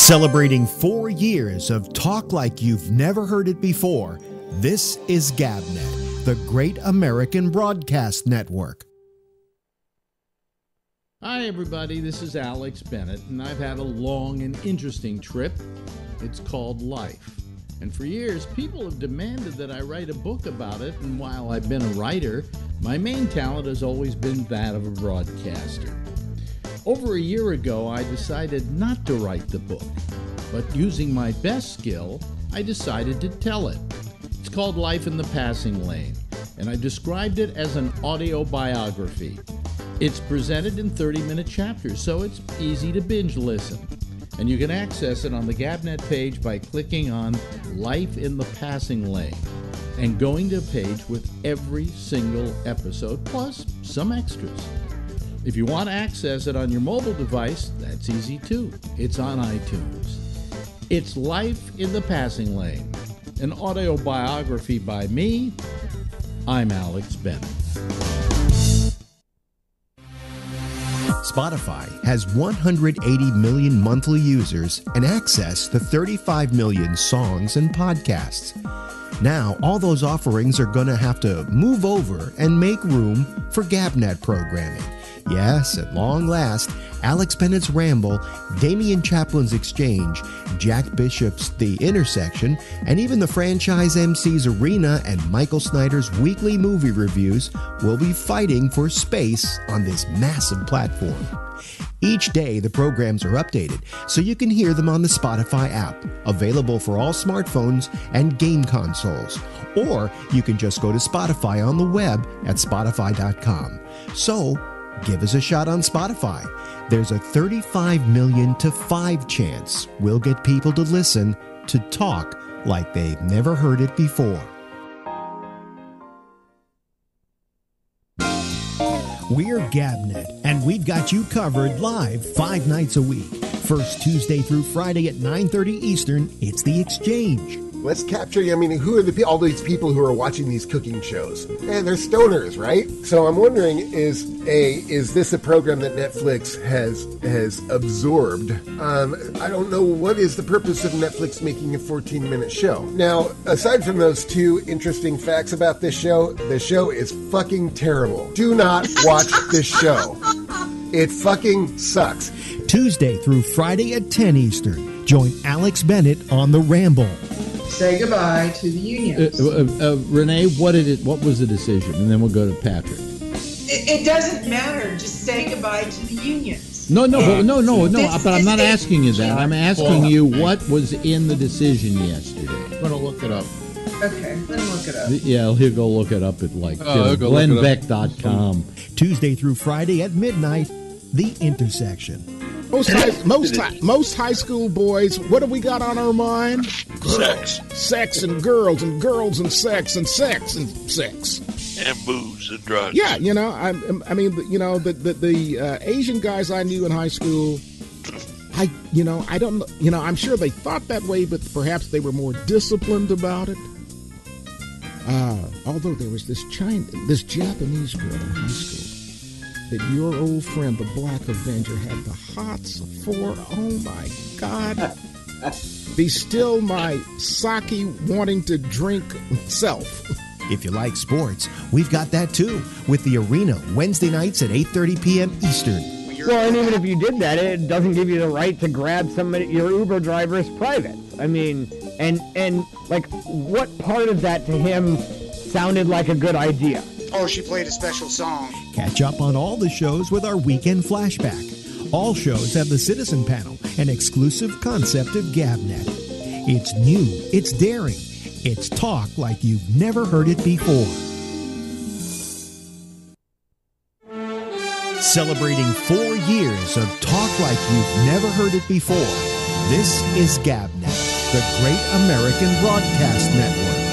Celebrating 4 years of talk like you've never heard it before, this is GabNet, the Great American Broadcast Network. Hi everybody, this is Alex Bennett, and I've had a long and interesting trip. It's called life. And for years, people have demanded that I write a book about it, and while I've been a writer, my main talent has always been that of a broadcaster. Over a year ago, I decided not to write the book, but using my best skill, I decided to tell it. It's called Life in the Passing Lane, and I described it as an audio biography. It's presented in 30-minute chapters, so it's easy to binge listen. And you can access it on the GabNet page by clicking on Life in the Passing Lane and going to a page with every single episode, plus some extras. If you want to access it on your mobile device, that's easy too. It's on iTunes. It's Life in the Passing Lane, an audio biography by me. I'm Alex Bennett. Spotify has 180 million monthly users and access to 35 million songs and podcasts. Now, all those offerings are going to have to move over and make room for GabNet programming. Yes, at long last, Alex Bennett's Ramble, Damian Chaplin's Exchange, Jack Bishop's The Intersection, and even the franchise MC's Arena and Michael Snyder's weekly movie reviews will be fighting for space on this massive platform. Each day, the programs are updated, so you can hear them on the Spotify app, available for all smartphones and game consoles. Or you can just go to Spotify on the web at spotify.com. So, give us a shot on Spotify. There's a 35 million to 5 chance we'll get people to listen to talk like they've never heard it before. We're GabNet, and we've got you covered live 5 nights a week. First Tuesday through Friday at 9:30 Eastern, it's The Exchange. Let's capture, who are all these people who are watching these cooking shows? And they're stoners, right? So I'm wondering, is this a program that Netflix has absorbed? I don't know, what is the purpose of Netflix making a 14-minute show? Now, aside from those 2 interesting facts about this show, the show is fucking terrible. Do not watch this show. It fucking sucks. Tuesday through Friday at 10 Eastern. Join Alex Bennett on The Ramble. Say goodbye to the unions. Renee, what was the decision? And then we'll go to Patrick. It doesn't matter. Just say goodbye to the unions. No. But I'm not asking you that. I'm asking you what was in the decision yesterday. I'm going to look it up. Okay, let me look it up. Yeah, he'll go look it up at GlenBeck.com. Tuesday through Friday at midnight, The Intersection. Most high school boys, what have we got on our mind? Sex. Sex and girls and girls and sex and sex and sex. And booze and drugs. Yeah, the Asian guys I knew in high school, I don't know, I'm sure they thought that way, but perhaps they were more disciplined about it. Although there was this Japanese girl in high school that your old friend, the Black Avenger, had the hots for. Oh, my God. Be still my sake wanting to drink self. If you like sports, we've got that too, with the Arena Wednesday nights at 8:30 p.m. Eastern. Well, and even if you did that, it doesn't give you the right to grab your Uber driver's privates. I mean, and like, what part of that to him sounded like a good idea? Oh, she played a special song. Catch up on all the shows with our weekend flashback. All shows have the Citizen Panel, an exclusive concept of GabNet. It's new, it's daring, it's talk like you've never heard it before. Celebrating 4 years of talk like you've never heard it before, this is GabNet, the Great American Broadcast Network.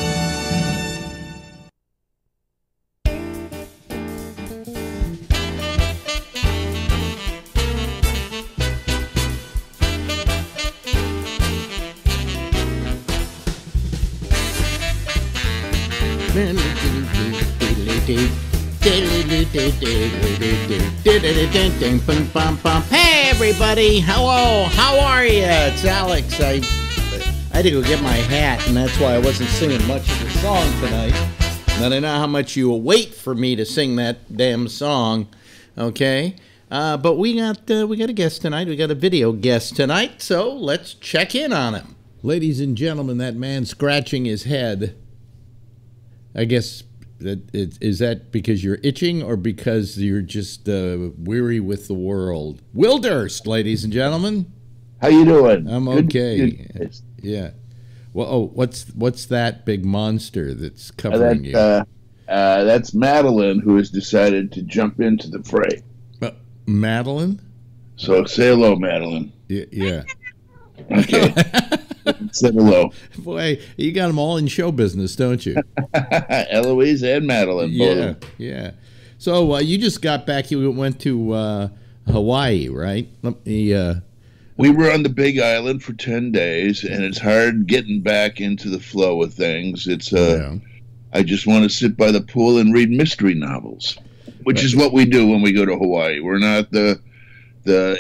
Hey everybody, hello, how are you? It's Alex. I had to go get my hat, and that's why I wasn't singing much of the song tonight. And I know how much you wait for me to sing that damn song, okay? But we got a guest tonight. We got a video guest tonight, so let's check in on him. Ladies and gentlemen, that man scratching his head, I guess, is that because you're itching or because you're just weary with the world? Will Durst, ladies and gentlemen. How you doing? I'm okay. Good. Yeah. Well, what's that big monster that's covering you? That's Madeline, who has decided to jump into the fray. Madeline? So say hello, Madeline. Yeah. Okay. Say hello. Boy, you got them all in show business, don't you? Eloise and Madeline. Yeah, yeah. So you just got back. You went to Hawaii, right? We were on the Big Island for 10 days, and it's hard getting back into the flow of things. It's I just want to sit by the pool and read mystery novels, which is what we do when we go to Hawaii. We're not the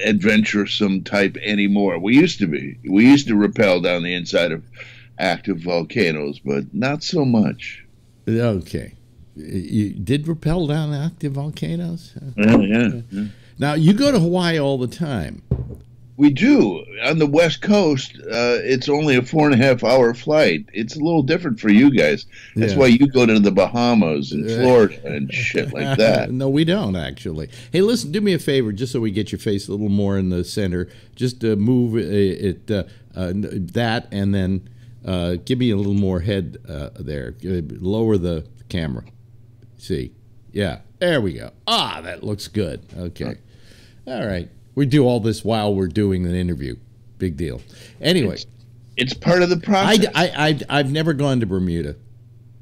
adventuresome type anymore. We used to be. We used to rappel down the inside of active volcanoes, but not so much. Okay. You did rappel down active volcanoes? Yeah. Now, you go to Hawaii all the time. We do. On the West Coast, it's only a 4.5-hour flight. It's a little different for you guys. That's why you go to the Bahamas and Florida and shit like that. No, we don't, actually. Hey, listen, do me a favor, just so we get your face a little more in the center. Just move that, and then give me a little more head there. Lower the camera. See? Yeah, there we go. Ah, that looks good. Okay. All right. We do all this while we're doing an interview. Big deal. Anyway, it's part of the process. I've never gone to Bermuda.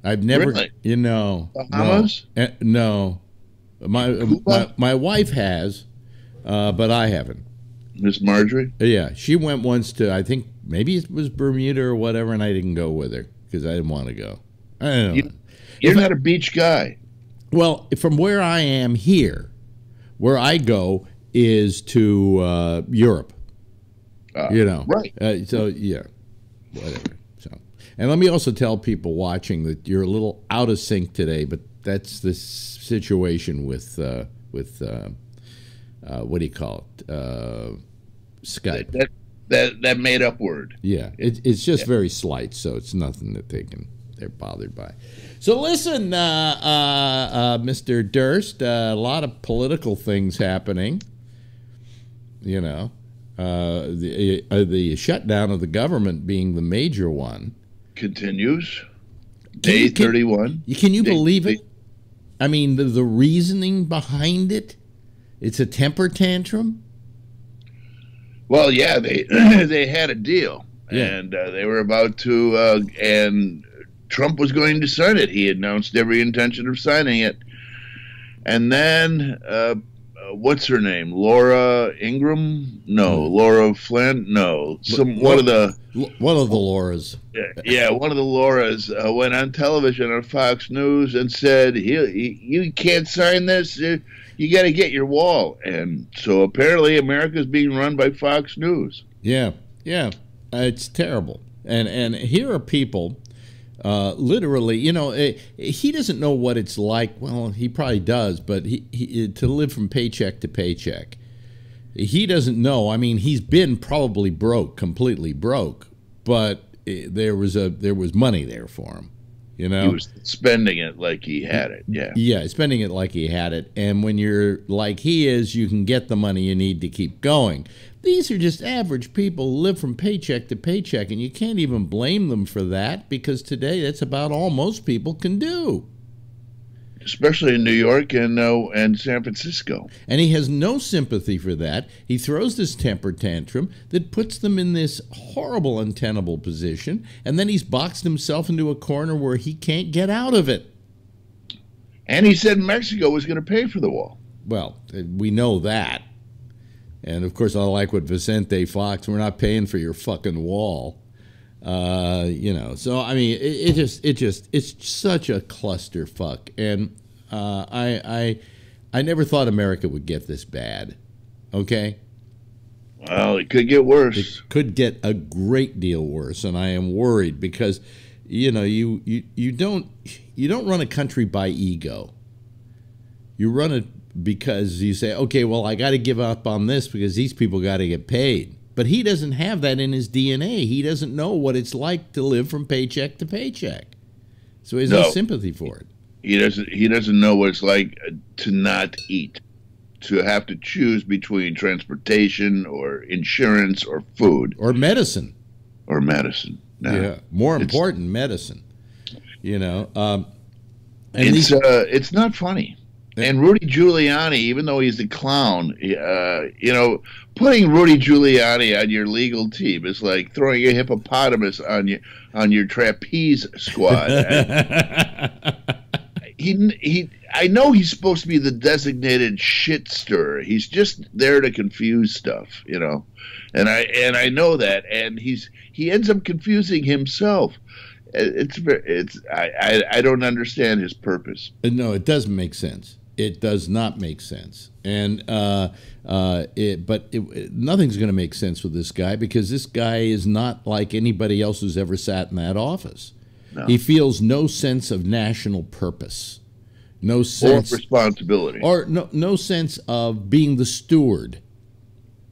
I've never, really? Bahamas? No. My wife has, but I haven't. Miss Marjorie? Yeah, she went once to, I think maybe it was Bermuda or whatever, and I didn't go with her because I didn't want to go. I don't know. You're not a beach guy. Well, from where I am here, where I go is to Europe, right? So yeah, whatever. So, and let me also tell people watching that you're a little out of sync today, but that's the situation with what do you call it? Skype. That made up word. Yeah, it's just very slight, so it's nothing that they're bothered by. So listen, Mr. Durst, a lot of political things happening. The shutdown of the government being the major one. Continues. Day 31. Can you believe it? I mean, the reasoning behind it, it's a temper tantrum. Well, yeah, they had a deal, and they were about to, and Trump was going to sign it. He announced every intention of signing it. And then, what's her name? Laura Ingraham? No. Laura Flynn? No. One of the Lauras. Yeah, one of the Lauras went on television on Fox News and said, you can't sign this. You got to get your wall. And so apparently America's being run by Fox News. Yeah. It's terrible. And here are people, literally, he doesn't know what it's like. Well, he probably does, but he to live from paycheck to paycheck. He doesn't know. I mean, he's been probably broke, completely broke, but there was money there for him. He was spending it like he had it. Yeah, spending it like he had it. And when you're like he is, you can get the money you need to keep going. These are just average people who live from paycheck to paycheck, and you can't even blame them for that because today that's about all most people can do. Especially in New York and San Francisco. And he has no sympathy for that. He throws this temper tantrum that puts them in this horrible, untenable position, and then he's boxed himself into a corner where he can't get out of it. And he said Mexico was going to pay for the wall. Well, we know that. And, of course, I like what Vicente Fox, we're not paying for your fucking wall. So I mean, it's such a clusterfuck, and I never thought America would get this bad. Okay. Well, it could get worse. It could get a great deal worse, and I am worried because, you know, you don't run a country by ego. You run it because you say, okay, well, I got to give up on this because these people got to get paid. But he doesn't have that in his DNA. He doesn't know what it's like to live from paycheck to paycheck. So he has no sympathy for it. He doesn't know what it's like to not eat, to have to choose between transportation or insurance or food or medicine. No, yeah, more important, medicine. You know, and it's not funny. And Rudy Giuliani, even though he's a clown, you know, putting Rudy Giuliani on your legal team is like throwing a hippopotamus on your trapeze squad. I know he's supposed to be the designated shit stirrer. He's just there to confuse stuff, you know, and I know that, and he ends up confusing himself. I don't understand his purpose. No, it doesn't make sense. It does not make sense, and nothing's going to make sense with this guy because this guy is not like anybody else who's ever sat in that office. No. He feels no sense of national purpose, no sense or responsibility, or no sense of being the steward,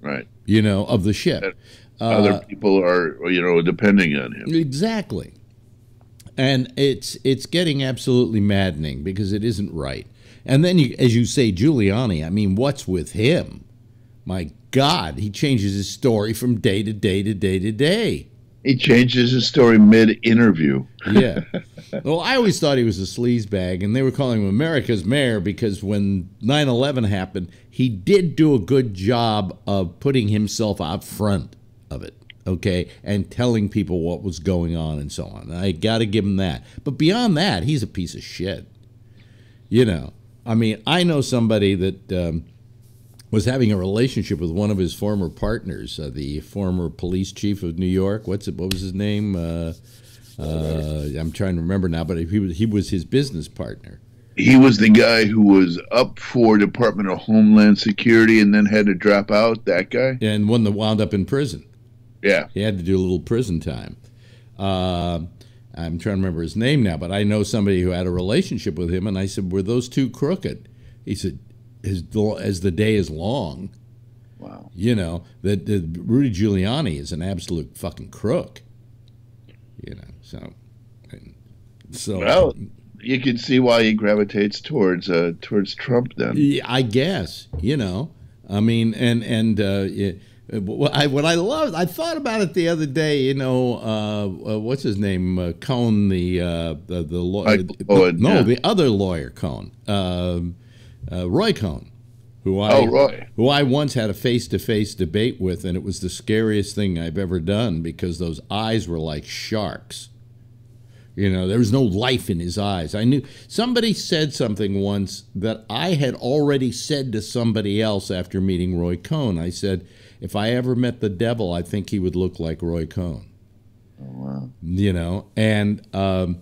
right? You know, of the ship. Other people are, you know, depending on him. Exactly, and it's getting absolutely maddening because it isn't right. And then, as you say, Giuliani, I mean, what's with him? My God, he changes his story from day to day to day to day. He changes his story mid-interview. Yeah. Well, I always thought he was a sleazebag, and they were calling him America's mayor because when 9/11 happened, he did do a good job of putting himself out front of it, okay, and telling people what was going on and so on. I got to give him that. But beyond that, he's a piece of shit. You know. I mean, I know somebody that was having a relationship with one of his former partners, the former police chief of New York. What was his name? I'm trying to remember now, but he was his business partner. He was the guy who was up for Department of Homeland Security and then had to drop out. That guy, and one that wound up in prison. Yeah, he had to do a little prison time. I'm trying to remember his name now, but I know somebody who had a relationship with him, and I said, were those two crooked? He said, as the day is long. Wow. You know, that Rudy Giuliani is an absolute fucking crook. You know, so. Well, you can see why he gravitates towards Trump then. Yeah, I guess, you know. I mean, what I loved, I thought about it the other day. You know, what's his name? Cohn, the lawyer. The other lawyer, Cohn, Roy Cohn, who I once had a face-to-face debate with, and it was the scariest thing I've ever done because those eyes were like sharks. You know, there was no life in his eyes. I knew somebody said something once that I had already said to somebody else after meeting Roy Cohn. I said, if I ever met the devil, I think he would look like Roy Cohn. Oh, wow. You know, and all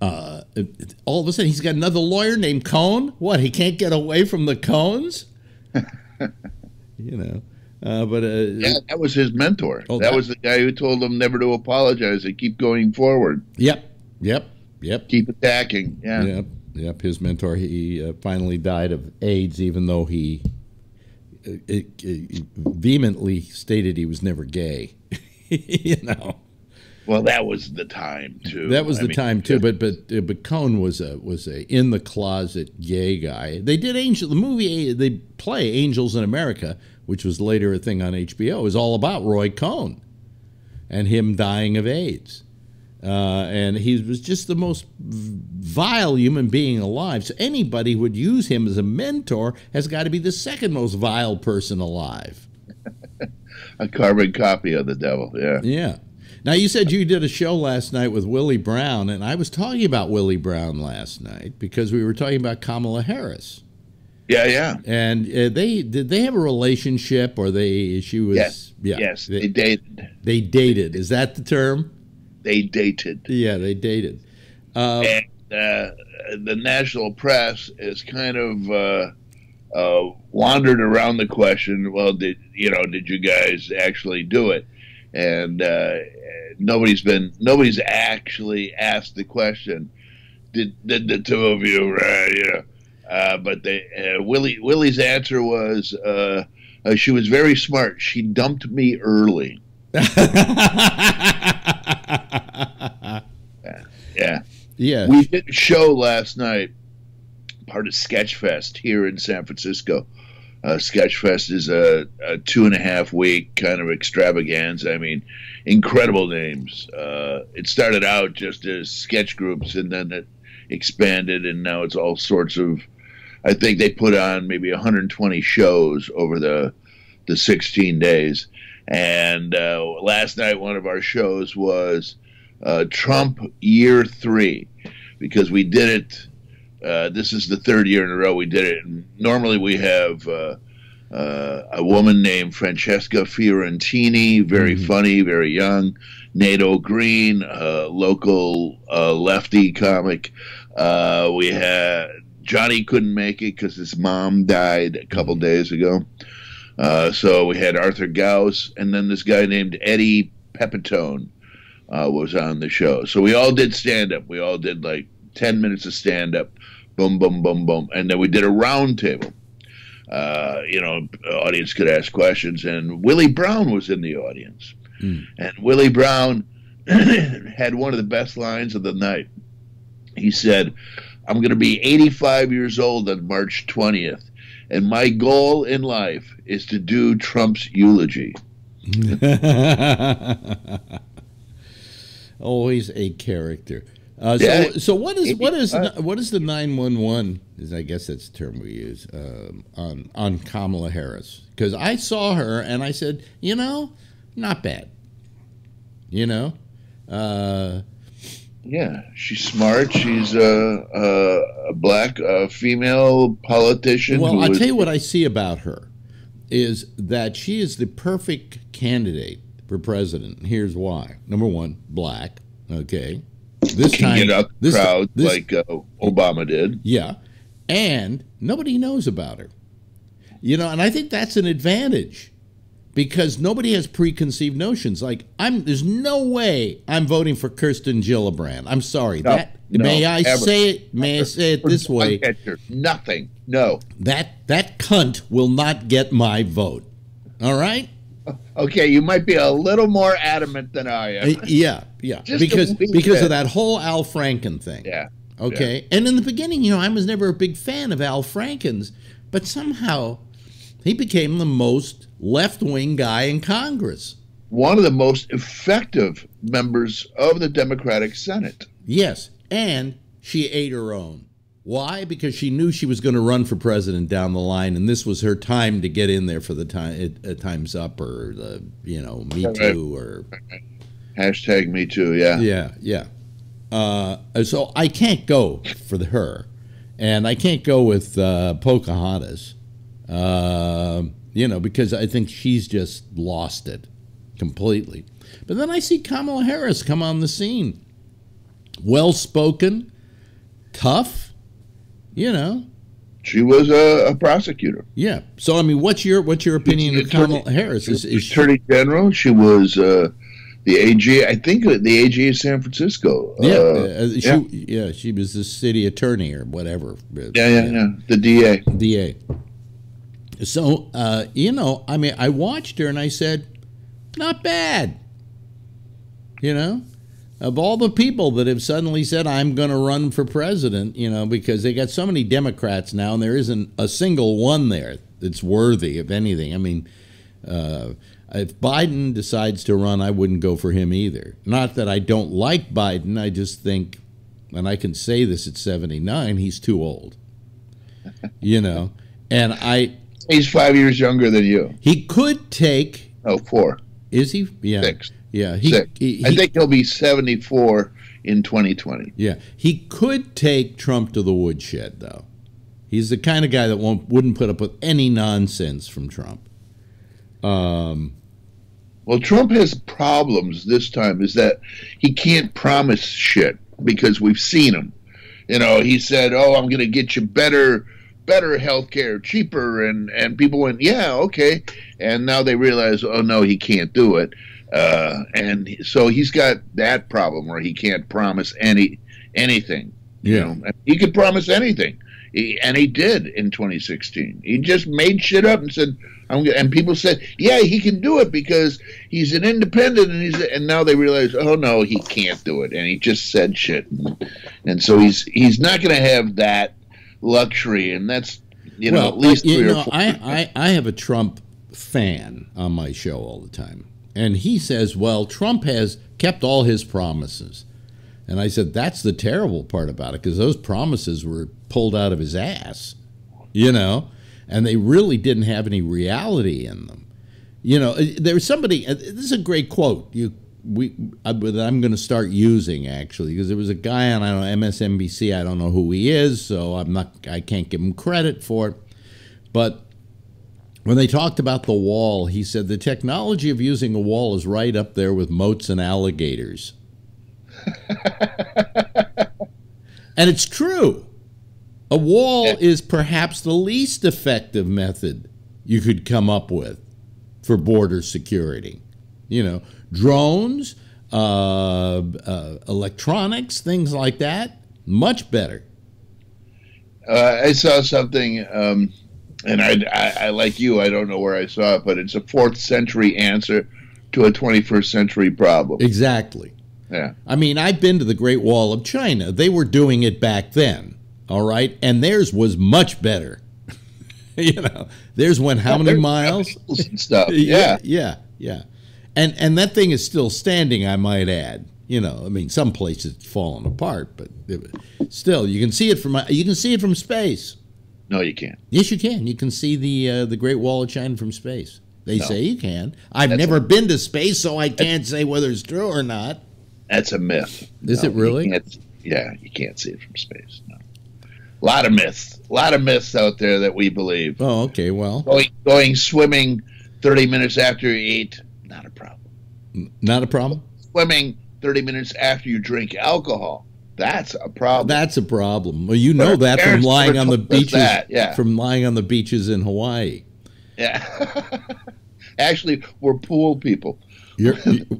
of a sudden he's got another lawyer named Cohn. What, he can't get away from the Cohns? You know. Yeah, that was his mentor. That was the guy who told him never to apologize and keep going forward. Yep. Keep attacking. Yeah. Yep. His mentor, he finally died of AIDS, even though he vehemently stated he was never gay. You know. Well, that was the time too. That was the time too. But Cohn was a in the closet gay guy. They did the movie. They play Angels in America, which was later a thing on HBO. Is all about Roy Cohn and him dying of AIDS. And he was just the most vile human being alive. So anybody who would use him as a mentor has got to be the second most vile person alive. A carbon copy of the devil, yeah. Yeah. Now, you said you did a show last night with Willie Brown, and I was talking about Willie Brown last night because we were talking about Kamala Harris. Yeah. And did they have a relationship, or she was... Yes, they dated. They dated. Is that the term? They dated. Yeah, they dated. And the national press is kind of wandered around the question. Well, did you guys actually do it? And nobody's actually asked the question. Did the two of you? But Willie's answer was she was very smart. She dumped me early. Yeah. We did a show last night, part of Sketchfest here in San Francisco. Sketchfest is a 2.5 week kind of extravaganza. I mean, incredible names. It started out just as sketch groups, and then it expanded, and now it's all sorts of. I think they put on maybe 120 shows over the 16 days. And last night, one of our shows was Trump Year 3, because we did it. This is the 3rd year in a row we did it. And normally we have a woman named Francesca Fiorentini, very funny, very young. Nato Green, local lefty comic. We had Johnny couldn't make it because his mom died a couple days ago. So we had Arthur Gauss, and then this guy named Eddie Pepitone was on the show. So we all did stand-up. We all did like 10 minutes of stand-up, boom, boom, boom, boom. And then we did a round table. Audience could ask questions, and Willie Brown was in the audience. And Willie Brown had one of the best lines of the night. He said, "I'm going to be 85 years old on March 20th, and my goal in life is to do Trump's eulogy." Always a character. So what is the 911? I guess that's the term we use on Kamala Harris? Because I saw her and I said, not bad. Yeah, she's smart. She's a black female politician. Well, I'll tell you what I see about her is that she is the perfect candidate for president. Here's why. Number one, black. Okay. This can time, get out the crowd like Obama did. Yeah. And nobody knows about her. And I think that's an advantage. Because nobody has preconceived notions. Like there's no way I'm voting for Kirsten Gillibrand. I'm sorry. May I say it this way? Nothing. No. That cunt will not get my vote. All right. Okay, you might be a little more adamant than I am. Yeah. Because of that whole Al Franken thing. Yeah. Okay. Yeah. And in the beginning, I was never a big fan of Al Franken's, but somehow he became the most left-wing guy in Congress. One of the most effective members of the Democratic Senate. Yes, and she ate her own. Why? Because she knew she was going to run for president down the line, and this was her time to get in there for the Time's Up or the, Me Too or... Hashtag Me Too, yeah. Yeah. So I can't go for her, and I can't go with Pocahontas. Because I think she's just lost it completely. But then I see Kamala Harris come on the scene. Well-spoken, tough, She was a prosecutor. Yeah. So, I mean, what's your opinion of Kamala Harris? Is Attorney General. She was the AG, I think the AG of San Francisco. She was the city attorney or whatever. Yeah. The DA. DA. So, I watched her and I said, not bad. Of all the people that have suddenly said, I'm going to run for president, because they got so many Democrats now and there isn't a single one there that's worthy of anything. I mean, if Biden decides to run, I wouldn't go for him either. Not that I don't like Biden. I just think, and I can say this at 79, he's too old. And he's 5 years younger than you. He could take... Oh, 4. Is he? Yeah. 6. Yeah. I think he'll be 74 in 2020. Yeah. He could take Trump to the woodshed, though. He's the kind of guy that wouldn't put up with any nonsense from Trump. Well, Trump has problems this time, is that he can't promise shit because we've seen him. he said, "Oh, I'm going to get you better health care, cheaper," and people went, "Yeah, okay," and now they realize, oh no, he can't do it, and so he's got that problem where he can't promise anything. He could promise anything, and he did in 2016. He just made shit up and said, and people said, yeah, he can do it because he's an independent, and now they realize, oh no, he can't do it, and he just said shit, and so he's not going to have that luxury, and that's at least 3 or 4. I have a Trump fan on my show all the time, and he says, well, Trump has kept all his promises. And I said, that's the terrible part about it, because those promises were pulled out of his ass, and they really didn't have any reality in them. There's somebody, this is a great quote that I'm going to start using, actually, because there was a guy on, MSNBC, I don't know who he is, so I can't give him credit for it. But when they talked about the wall, he said the technology of using a wall is right up there with moats and alligators. And it's true. A wall is perhaps the least effective method you could come up with for border security. Drones, electronics, things like that, much better. I saw something, and I like you, I don't know where I saw it, but it's a 4th century answer to a 21st century problem. Exactly. Yeah. I mean, I've been to the Great Wall of China. They were doing it back then, all right? And theirs was much better. Theirs went how many miles? And stuff. Yeah. Yeah. And that thing is still standing, I might add. Some places it's fallen apart, but still, you can see it from space. No, you can't. Yes, you can. You can see the Great Wall of China from space. They say you can. I've never been to space, so I can't say whether it's true or not. That's a myth. Is it really? You can't see it from space. No. A lot of myths out there that we believe. Oh, okay. Well, going swimming 30 minutes after you eat, not a problem. Not a problem? Swimming 30 minutes after you drink alcohol, that's a problem. That's a problem. Well, you know that from lying on the beaches. From lying on the beaches in Hawaii. Yeah. Actually, we're pool people.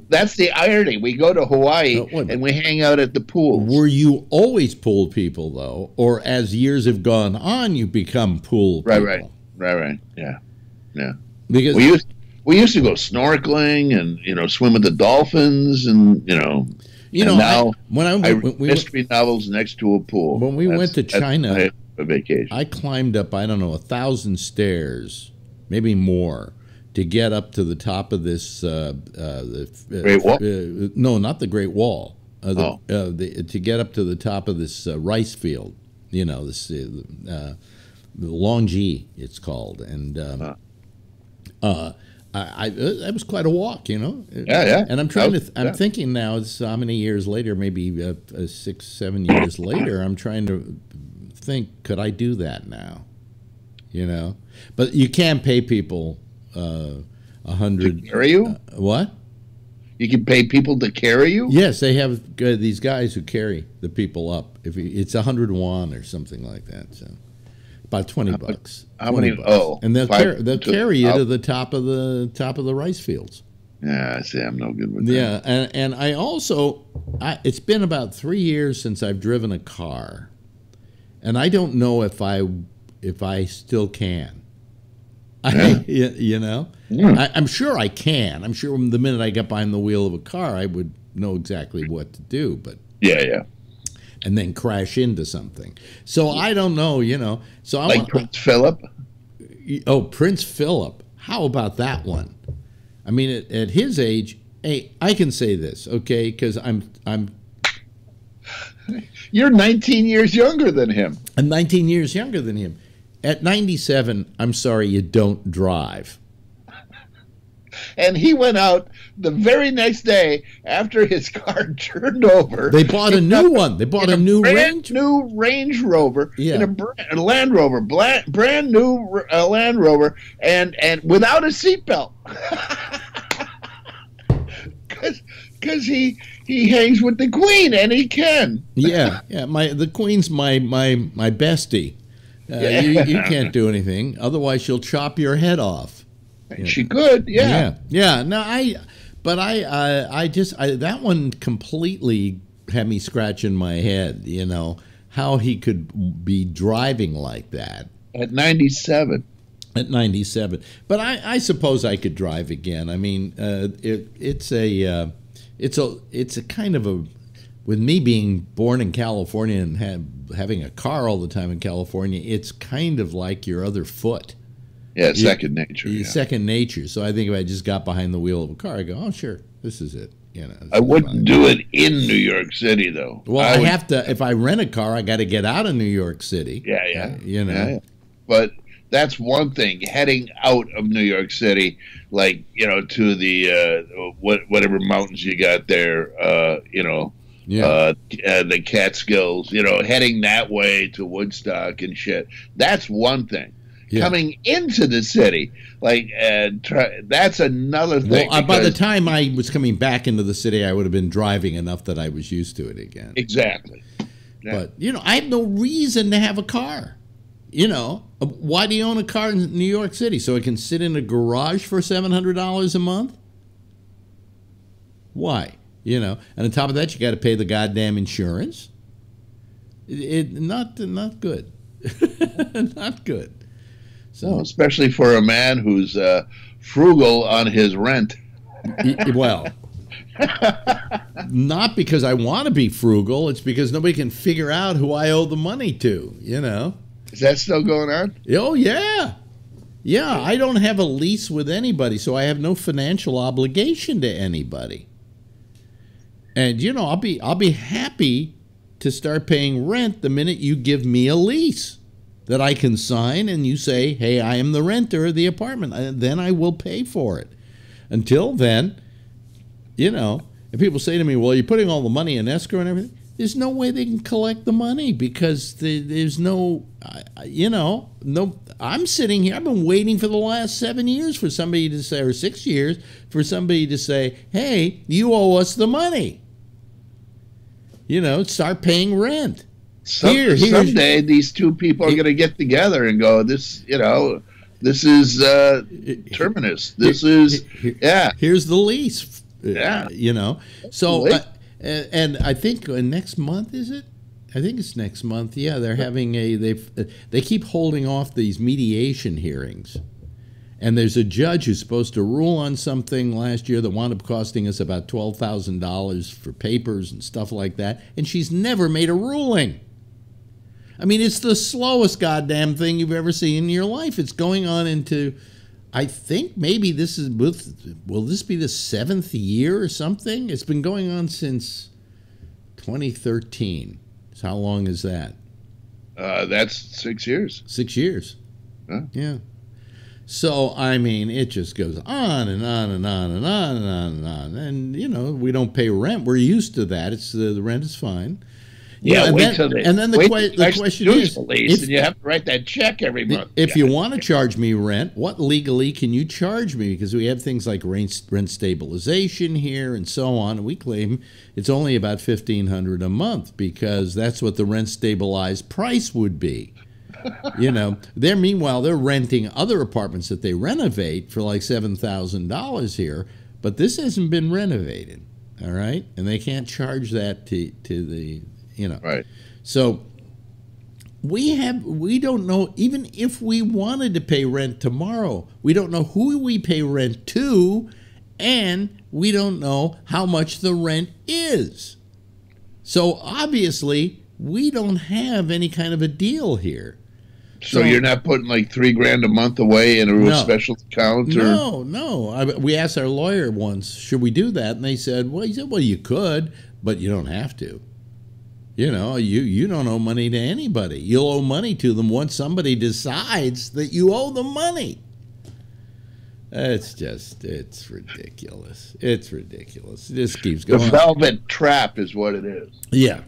That's the irony. We go to Hawaii and we hang out at the pools. Were you always pool people, though? Or as years have gone on, you become pool people? Right. Yeah. Because we used to go snorkeling and, swim with the dolphins and, now I read mystery novels next to a pool. When we went to China, a vacation. I climbed up, 1,000 stairs, maybe more, to get up to the top of this Great Wall? No, not the Great Wall. To get up to the top of this rice field, this Longji, it's called, and that was quite a walk, Yeah. And I'm thinking now, it's how many years later, maybe 6-7 years later, I'm trying to think, could I do that now? But you can pay people 100 to carry you. What? You can pay people to carry you? Yes, they have these guys who carry the people up. It's 100 won or something like that. So about $20. How many? Bucks. Oh, and they'll carry you to the top of the rice fields. Yeah, see, I'm no good with that. Yeah, and I also, it's been about 3 years since I've driven a car, and I don't know if I still can. I'm sure I can. I'm sure the minute I get behind the wheel of a car, I would know exactly what to do. But yeah, and then crash into something. So I don't know. So Prince Philip. Oh, Prince Philip. How about that one? I mean, at his age, hey, I can say this, okay? Because I'm. You're 19 years younger than him. I'm 19 years younger than him. At 97, I'm sorry, you don't drive. And he went out the very next day after his car turned over. They bought a new one. They bought a new Range Rover. Yeah. In a Land Rover, brand new Land Rover, and without a seatbelt. Because he He hangs with the Queen, and he can. Yeah. The Queen's my bestie. You can't do anything. Otherwise, she'll chop your head off. She could, yeah. No, that one completely had me scratching my head. You know how he could be driving like that At 97. At 97, but I suppose I could drive again. I mean, it's a kind of a, with me being born in California and having a car all the time in California, it's kind of like your other foot. Yeah, second nature. Second nature. So I think if I just got behind the wheel of a car, I go, oh, sure, this is it. You know, I wouldn't do it in New York City, though. Well, I have to. If I rent a car, I got to get out of New York City. Yeah. You know, yeah. But that's one thing. Heading out of New York City, like, you know, to the whatever mountains you got there, the Catskills, you know, heading that way to Woodstock and shit. That's one thing. Yeah. Coming into the city, like, that's another thing. Well, by the time I was coming back into the city, I would have been driving enough that I was used to it again. Exactly. Yeah. But, you know, I have no reason to have a car. You know, why do you own a car in New York City? So it can sit in a garage for $700 a month? Why? You know, and on top of that, you got to pay the goddamn insurance. Not good. Not good. So, well, especially for a man who's frugal on his rent. Well, not because I want to be frugal. It's because nobody can figure out who I owe the money to, you know. Is that still going on? Oh, yeah. Yeah, I don't have a lease with anybody, so I have no financial obligation to anybody. And, you know, I'll be happy to start paying rent the minute you give me a lease that I can sign and you say, hey, I am the renter of the apartment. Then I will pay for it. Until then, you know, if people say to me, well, you're putting all the money in escrow and everything, there's no way they can collect the money because there's no, I'm sitting here, I've been waiting for the last 7 years for somebody to say, or 6 years, for somebody to say, hey, you owe us the money. You know, start paying rent. Someday these two people are going to get together and go, this, you know, this is Terminus. This is, yeah. Here's the lease. Yeah. You know, so, and I think next month, is it? I think it's next month. Yeah, they're having they keep holding off these mediation hearings. And there's a judge who's supposed to rule on something last year that wound up costing us about $12,000 for papers and stuff like that. And she's never made a ruling. I mean, it's the slowest goddamn thing you've ever seen in your life. It's going on into, I think maybe this is, will this be the 7th year or something? It's been going on since 2013. So how long is that? That's 6 years. 6 years. Huh? Yeah. So, I mean, it just goes on and on and on and on and on and on. And, you know, we don't pay rent. We're used to that. It's the rent is fine. Yeah, and then the question is, and you have to write that check every month. If you want to charge me rent, what legally can you charge me? Because we have things like rent stabilization here and so on. And we claim it's only about $1,500 a month because that's what the rent stabilized price would be. You know, meanwhile they're renting other apartments that they renovate for like $7,000 here, but this hasn't been renovated. All right, and they can't charge that to the. You know, right. So we don't know, even if we wanted to pay rent tomorrow, we don't know who we pay rent to, and we don't know how much the rent is. So obviously, we don't have any kind of a deal here. So you're not putting like $3,000 a month away in a special account? Or? No. We asked our lawyer once, should we do that? And they said, well, you could, but you don't have to. You know, you don't owe money to anybody. You'll owe money to them once somebody decides that you owe them money. It's ridiculous. It's ridiculous. It just keeps going. The velvet trap is what it is. Yeah.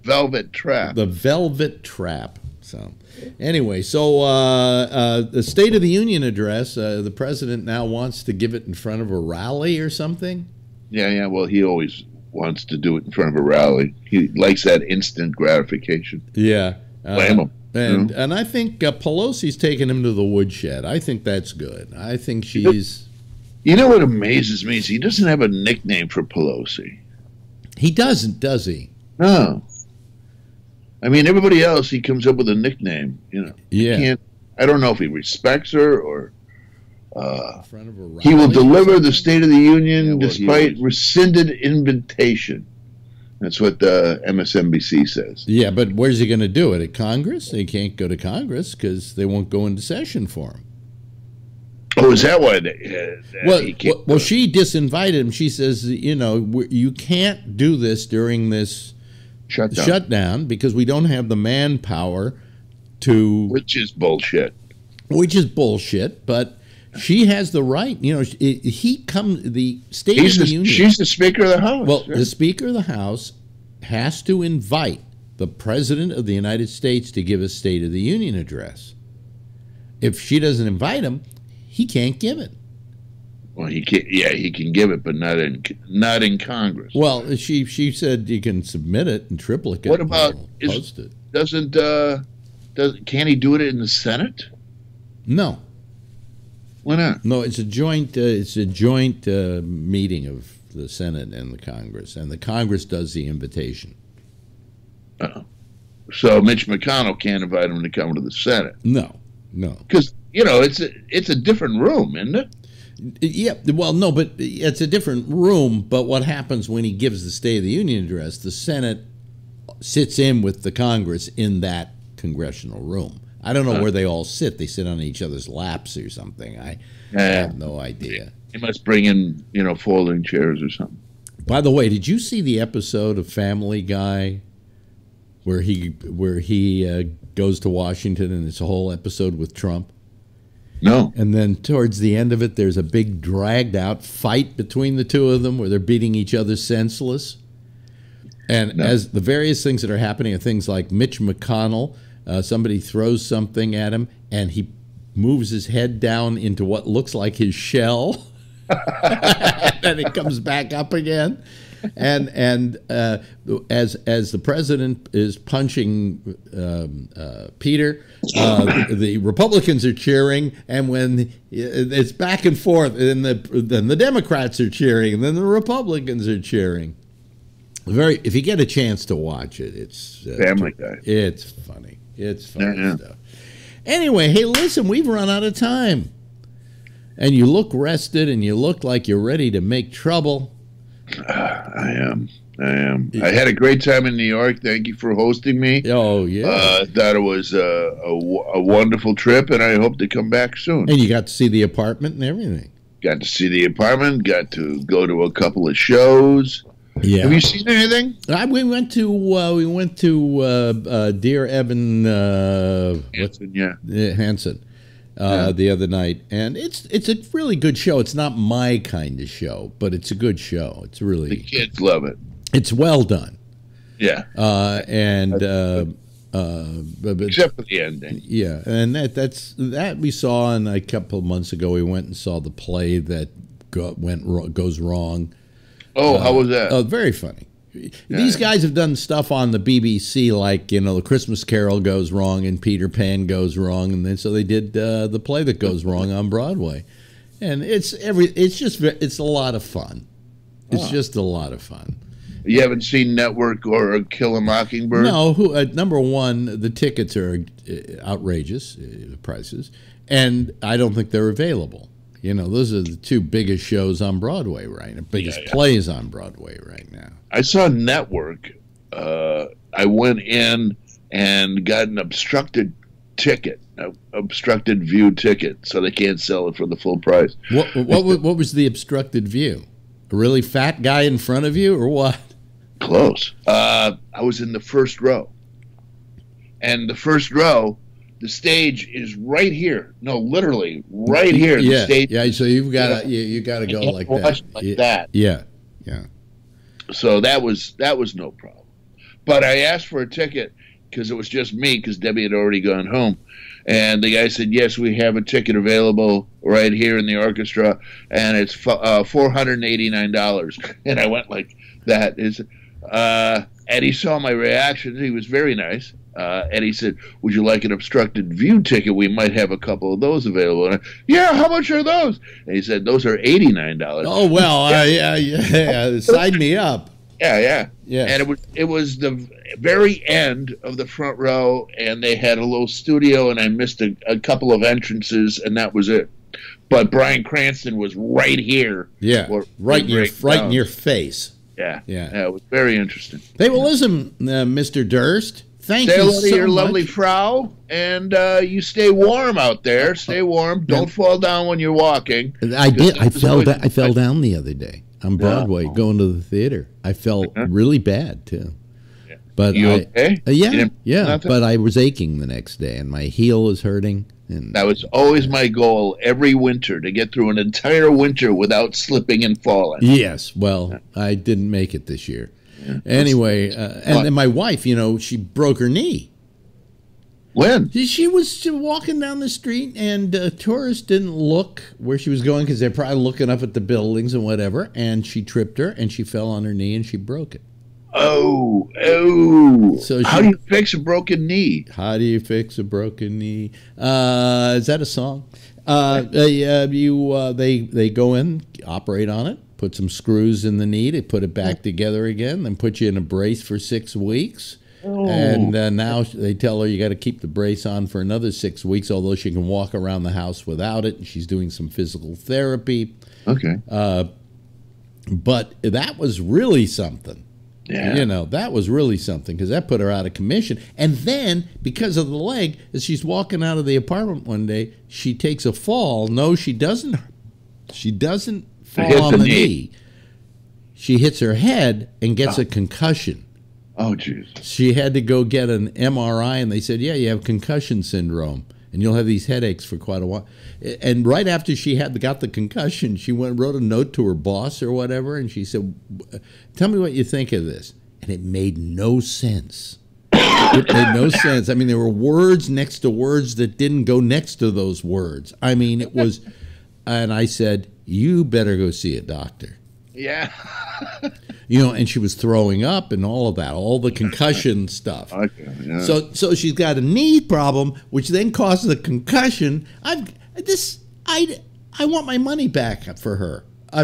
Velvet trap. The velvet trap. So, anyway, the State of the Union address, the president now wants to give it in front of a rally or something. Yeah. Well, he always wants to do it in front of a rally. He likes that instant gratification. Yeah. Blame him. And I think Pelosi's taking him to the woodshed. I think that's good. I think she's... You know what amazes me is he doesn't have a nickname for Pelosi. He doesn't, does he? No. I mean, everybody else, he comes up with a nickname. You know. Yeah. I don't know if he respects her or... in front of a rally he will deliver the State of the Union despite he rescinded invitation. That's what the MSNBC says. Yeah, but where's he going to do it? At Congress? They can't go to Congress because they won't go into session for him. Oh, is that why they... Well, she disinvited him. She says, you know, you can't do this during this shutdown because we don't have the manpower to... Which is bullshit. But she has the right. You know, the State of the Union... She's the Speaker of the House. Well, the Speaker of the House has to invite the President of the United States to give a State of the Union address. If she doesn't invite him, he can't give it. Well, he can. Yeah, he can give it, but not in Congress. Well, she said you can submit it in triplicate. What about post it? Can't he do it in the Senate? No. Why not? No, it's a joint. Meeting of the Senate and the Congress, and the Congress does the invitation. So Mitch McConnell can't invite him to come to the Senate. No. Because it's a different room, isn't it? Yeah. Well, no, but it's a different room. But what happens when he gives the State of the Union address? The Senate sits in with the Congress in that congressional room. I don't know where they all sit. They sit on each other's laps or something. I have no idea. He must bring in, folding chairs or something. By the way, did you see the episode of Family Guy where he goes to Washington and it's a whole episode with Trump? No. And then towards the end of it, there's a big dragged out fight between the two of them where they're beating each other senseless. And as the various things that are happening are things like Mitch McConnell, somebody throws something at him and he moves his head down into what looks like his shell. And then it comes back up again. And as the president is punching Peter, the Republicans are cheering, and when it's back and forth, then the Democrats are cheering, and then the Republicans are cheering. If you get a chance to watch it, it's Family Guy. It's funny. It's funny stuff. Anyway, hey, listen, we've run out of time, and you look rested, and you look like you're ready to make trouble. I am. I had a great time in New York. Thank you for hosting me. Oh, yeah. I thought it was a wonderful trip, and I hope to come back soon. And you got to see the apartment and everything. Got to see the apartment. Got to go to a couple of shows. Yeah. Have you seen anything? We went to Dear Evan Hansen. The other night, and it's a really good show. It's not my kind of show, but it's a good show. It's really the kids love it. It's well done. Yeah, except for the ending. Yeah, and that we saw, and a couple of months ago we went and saw the play that goes wrong. Oh, how was that? Oh, very funny. These guys have done stuff on the BBC, like the Christmas Carol goes wrong and Peter Pan goes wrong, and then so they did the play that goes wrong on Broadway, and it's a lot of fun. It's just a lot of fun. You haven't seen Network or Kill a Mockingbird? No. Number one, the tickets are outrageous prices, and I don't think they're available. Those are the two biggest shows on Broadway right now, biggest plays on Broadway right now. I saw Network. I went in and got an obstructed view ticket, so they can't sell it for the full price. What was the obstructed view? A really fat guy in front of you, or what? Close. I was in the first row, and the first row, the stage is right here. No, literally right here. Yeah, the stage. Yeah. So you got to go like that. Like that. Yeah. So that was no problem. But I asked for a ticket because it was just me, because Debbie had already gone home. And the guy said, yes, we have a ticket available right here in the orchestra, and it's $489. And I went like that. And he saw my reaction. He was very nice. And he said, would you like an obstructed view ticket? We might have a couple of those available. And yeah, how much are those? And he said, those are $89. Oh, well, yeah. Sign me up. Yeah. And it was the very end of the front row, and they had a little studio, and I missed a couple of entrances, and that was it. But Bryan Cranston was right here. Yeah, right in your face. Yeah, it was very interesting. Hey, well, listen, Mr. Durst, thank you so much. Your lovely Frau, and you stay warm out there. Stay warm. Don't fall down when you're walking. I did. I fell down the other day on Broadway going to the theater. I felt really bad too. But you okay? Yeah. But I was aching the next day, and my heel is hurting. And that was always my goal every winter, to get through an entire winter without slipping and falling. Yes. Well, I didn't make it this year. Yeah. Anyway, and my wife, she broke her knee. When? She was walking down the street, and tourists didn't look where she was going because they're probably looking up at the buildings and whatever, and she tripped her, and she fell on her knee, and she broke it. Oh. So how do you fix a broken knee? How do you fix a broken knee? Is that a song? They go in, operate on it, put some screws in the knee, they put it back together again, then put you in a brace for 6 weeks. Oh. And now they tell her you got to keep the brace on for another 6 weeks, although she can walk around the house without it, and she's doing some physical therapy. Okay. But that was really something. Yeah. That was really something, because that put her out of commission. And then, because of the leg, as she's walking out of the apartment one day, she takes a fall. No, she doesn't. She doesn't fall on the knee. She hits her head and gets a concussion. Oh, jeez. She had to go get an MRI, and they said, yeah, you have concussion syndrome, and you'll have these headaches for quite a while. And right after she got the concussion, she wrote a note to her boss or whatever, and she said, tell me what you think of this. And it made no sense. It made no sense. I mean, there were words next to words that didn't go next to those words. I mean, it was, and I said, you better go see a doctor. Yeah. And she was throwing up and all of that, all the concussion stuff. Okay, yeah. So she's got a knee problem, which then causes a concussion. I want my money back for her. No,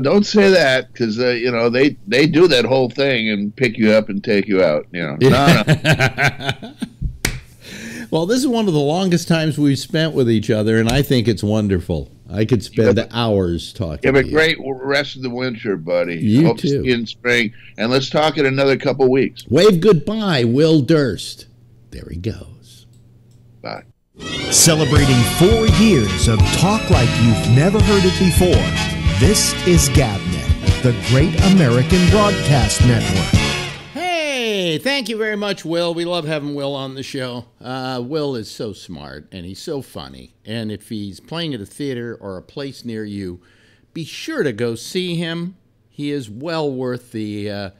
don't say that, because they do that whole thing and pick you up and take you out. No. Well, this is one of the longest times we've spent with each other, and I think it's wonderful. I could spend hours talking. Have a great rest of the winter, buddy. You Hope too. To see you in spring, and let's talk in another couple weeks. Wave goodbye, Will Durst. There he goes. Bye. Celebrating 4 years of talk like you've never heard it before. This is GabNet, the Great American Broadcast Network. Hey, thank you very much, Will. We love having Will on the show. Will is so smart, and he's so funny. And if he's playing at a theater or a place near you, be sure to go see him. He is well worth the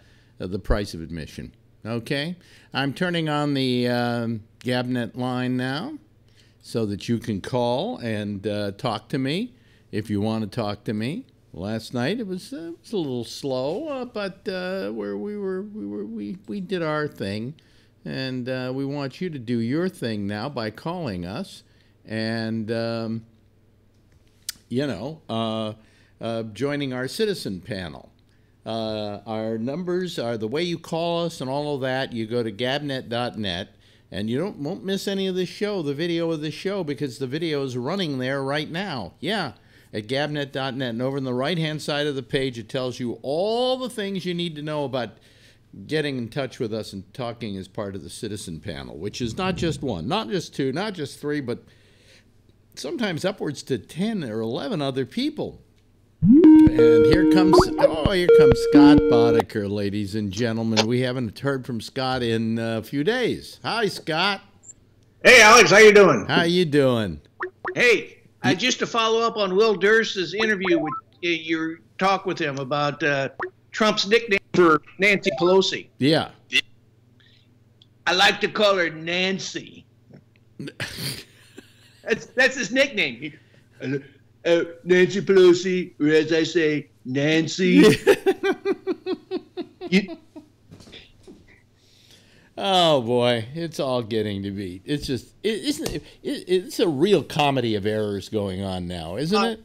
price of admission. Okay? I'm turning on the GabNet line now so that you can call and talk to me if you want to talk to me. Last night it was a little slow, but we did our thing, and we want you to do your thing now by calling us, and joining our citizen panel. Our numbers are the way you call us and all of that. You go to gabnet.net, and you won't miss any of the show, the video of the show, because the video is running there right now. Yeah. At gabnet.net, and over on the right-hand side of the page, it tells you all the things you need to know about getting in touch with us and talking as part of the citizen panel, which is not just one, not just two, not just three, but sometimes upwards to 10 or 11 other people. And here comes Scott Boddicker, ladies and gentlemen. We haven't heard from Scott in a few days. Hi, Scott. Hey, Alex, how you doing? How you doing? Hey. Just to follow up on Will Durst's interview with your talk with him about Trump's nickname for Nancy Pelosi. Yeah. I like to call her Nancy. That's his nickname. Nancy Pelosi, or as I say, Nancy. Oh boy, it's all getting to be. It's just, it's a real comedy of errors going on now, isn't it?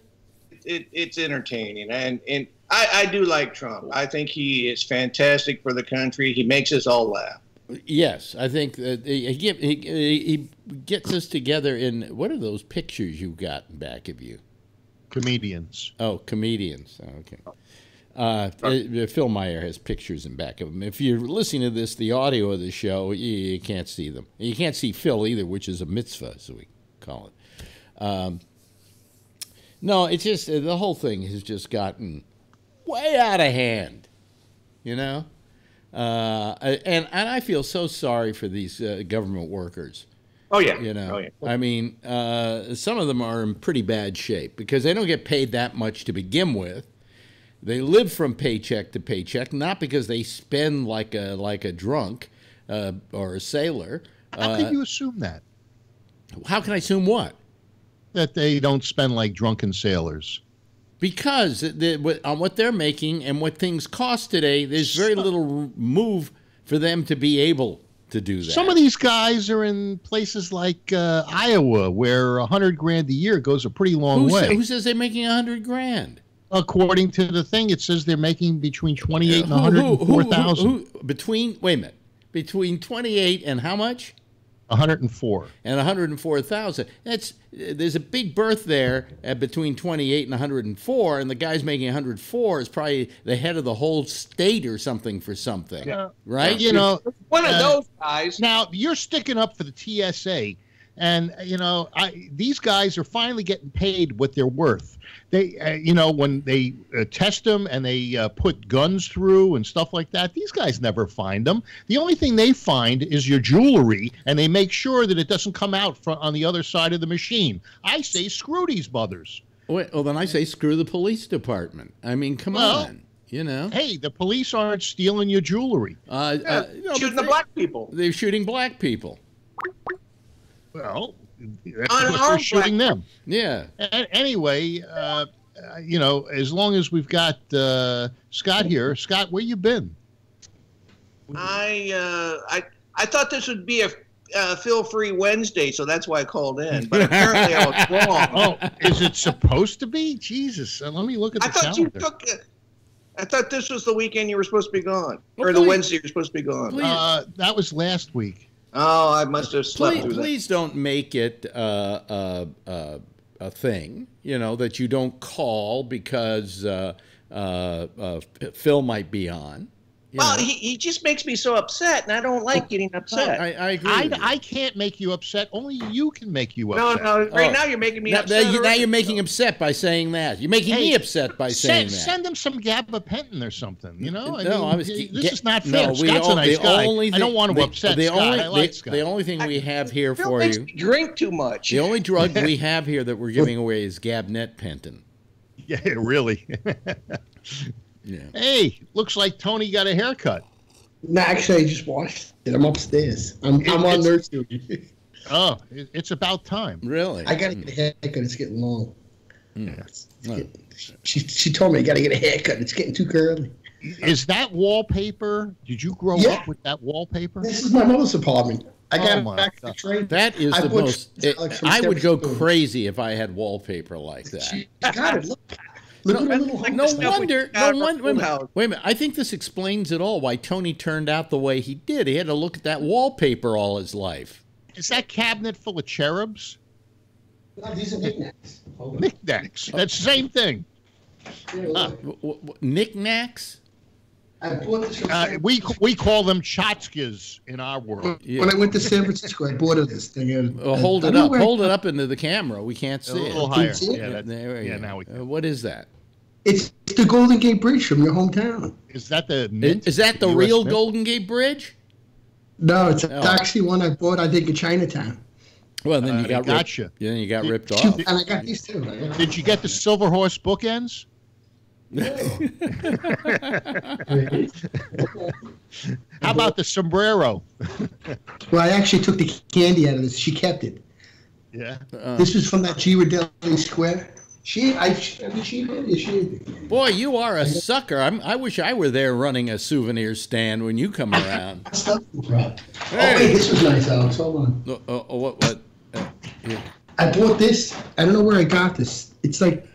It's entertaining, and I do like Trump. I think he is fantastic for the country. He makes us all laugh. Yes, I think that he gets us together in, what are those pictures you've got in back of you? Comedians. Oh, comedians. Okay. Phil Meyer has pictures in back of him. If you're listening to this, the audio of the show, you can't see them. You can't see Phil either, which is a mitzvah, as we call it. No, it's just, the whole thing has just gotten way out of hand, you know? And I feel so sorry for these government workers. Oh, yeah. You know, oh, yeah. I mean, some of them are in pretty bad shape because they don't get paid that much to begin with. They live from paycheck to paycheck, not because they spend like a drunk or a sailor. How can you assume that? How can I assume what? That they don't spend like drunken sailors. Because on what they're making and what things cost today, there's very little move for them to be able to do that. Some of these guys are in places like Iowa, where $100,000 a year goes a pretty long way. Who says they're making $100,000? According to the thing, it says they're making between 28 and 104,000. Wait a minute. Between 28 and how much? 104. And 104,000. There's a big berth there between 28 and 104, and the guy's making 104 is probably the head of the whole state or something for something, right? You know, one of those guys. Now you're sticking up for the TSA, and you know these guys are finally getting paid what they're worth. They, you know, when they test them and they put guns through and stuff like that, these guys never find them. The only thing they find is your jewelry, and they make sure that it doesn't come out on the other side of the machine. I say screw these mothers. Well, then I say screw the police department. I mean, come on. You know, hey, the police aren't stealing your jewelry. Shooting the black people. They're shooting black people. Well, they're shooting them. Yeah. Anyway, you know, as long as we've got Scott here, Scott, where you been? I thought this would be a feel-free Wednesday, so that's why I called in. But apparently I was wrong. Oh, is it supposed to be? Jesus, let me look at the calendar. I thought this was the weekend you were supposed to be gone, or the Wednesday you were supposed to be gone. That was last week. Oh, I must have slept through that. Please don't make it a thing, you know, that you don't call because Phil might be on. Well, he just makes me so upset, and I don't like getting upset. I agree. I can't make you upset. Only you can make you upset. No. Right now you're making me upset. Now you're making upset by saying that. You're making me upset by saying that. Send him some gabapentin or something. You know, this is not fair. Scott's a nice guy. I don't want to upset Scott. I like Scott. The only thing we have here for you. Me drink too much. The only drug we have here that we're giving away is gabapentin. Yeah, really. Yeah. Hey, looks like Tony got a haircut. No, actually, I just washed it. I'm upstairs. I'm on nurse duty. Oh, it's about time. Really? I got to get a haircut. It's getting long. She told me I got to get a haircut. It's getting too curly. Is that wallpaper? Did you grow up with that wallpaper? This is my mother's apartment. I got it back to the train. That is the most. I would go crazy if I had wallpaper like that. She got it. Look. No wonder. Wait a minute. I think this explains it all. Why Tony turned out the way he did. He had to look at that wallpaper all his life. Is that cabinet full of cherubs? No, these are knickknacks. Knickknacks. That's the same thing. Knickknacks? I bought this we call them tchotchkes in our world. Yeah. When I went to San Francisco, I bought this thing. Hold it up. Hold it up into the camera. We can't see it. A little higher. Yeah, now we can. What is that? It's the Golden Gate Bridge from your hometown. Is that the mint? Is that the real Golden Gate Bridge? No, it's actually one I bought, I think, in Chinatown. Well, then you got ripped. you. Then you got ripped off. And I got these too. Did you get the Silver Horse bookends? How about the sombrero? Well, I actually took the candy out of this. She kept it. Yeah. This was from that Ghirardelli Square. She did. Boy, you are a sucker. I wish I were there running a souvenir stand when you come around. Hey. Oh, wait, this was nice, Alex. Hold on. What? Yeah. I bought this. I don't know where I got this. It's like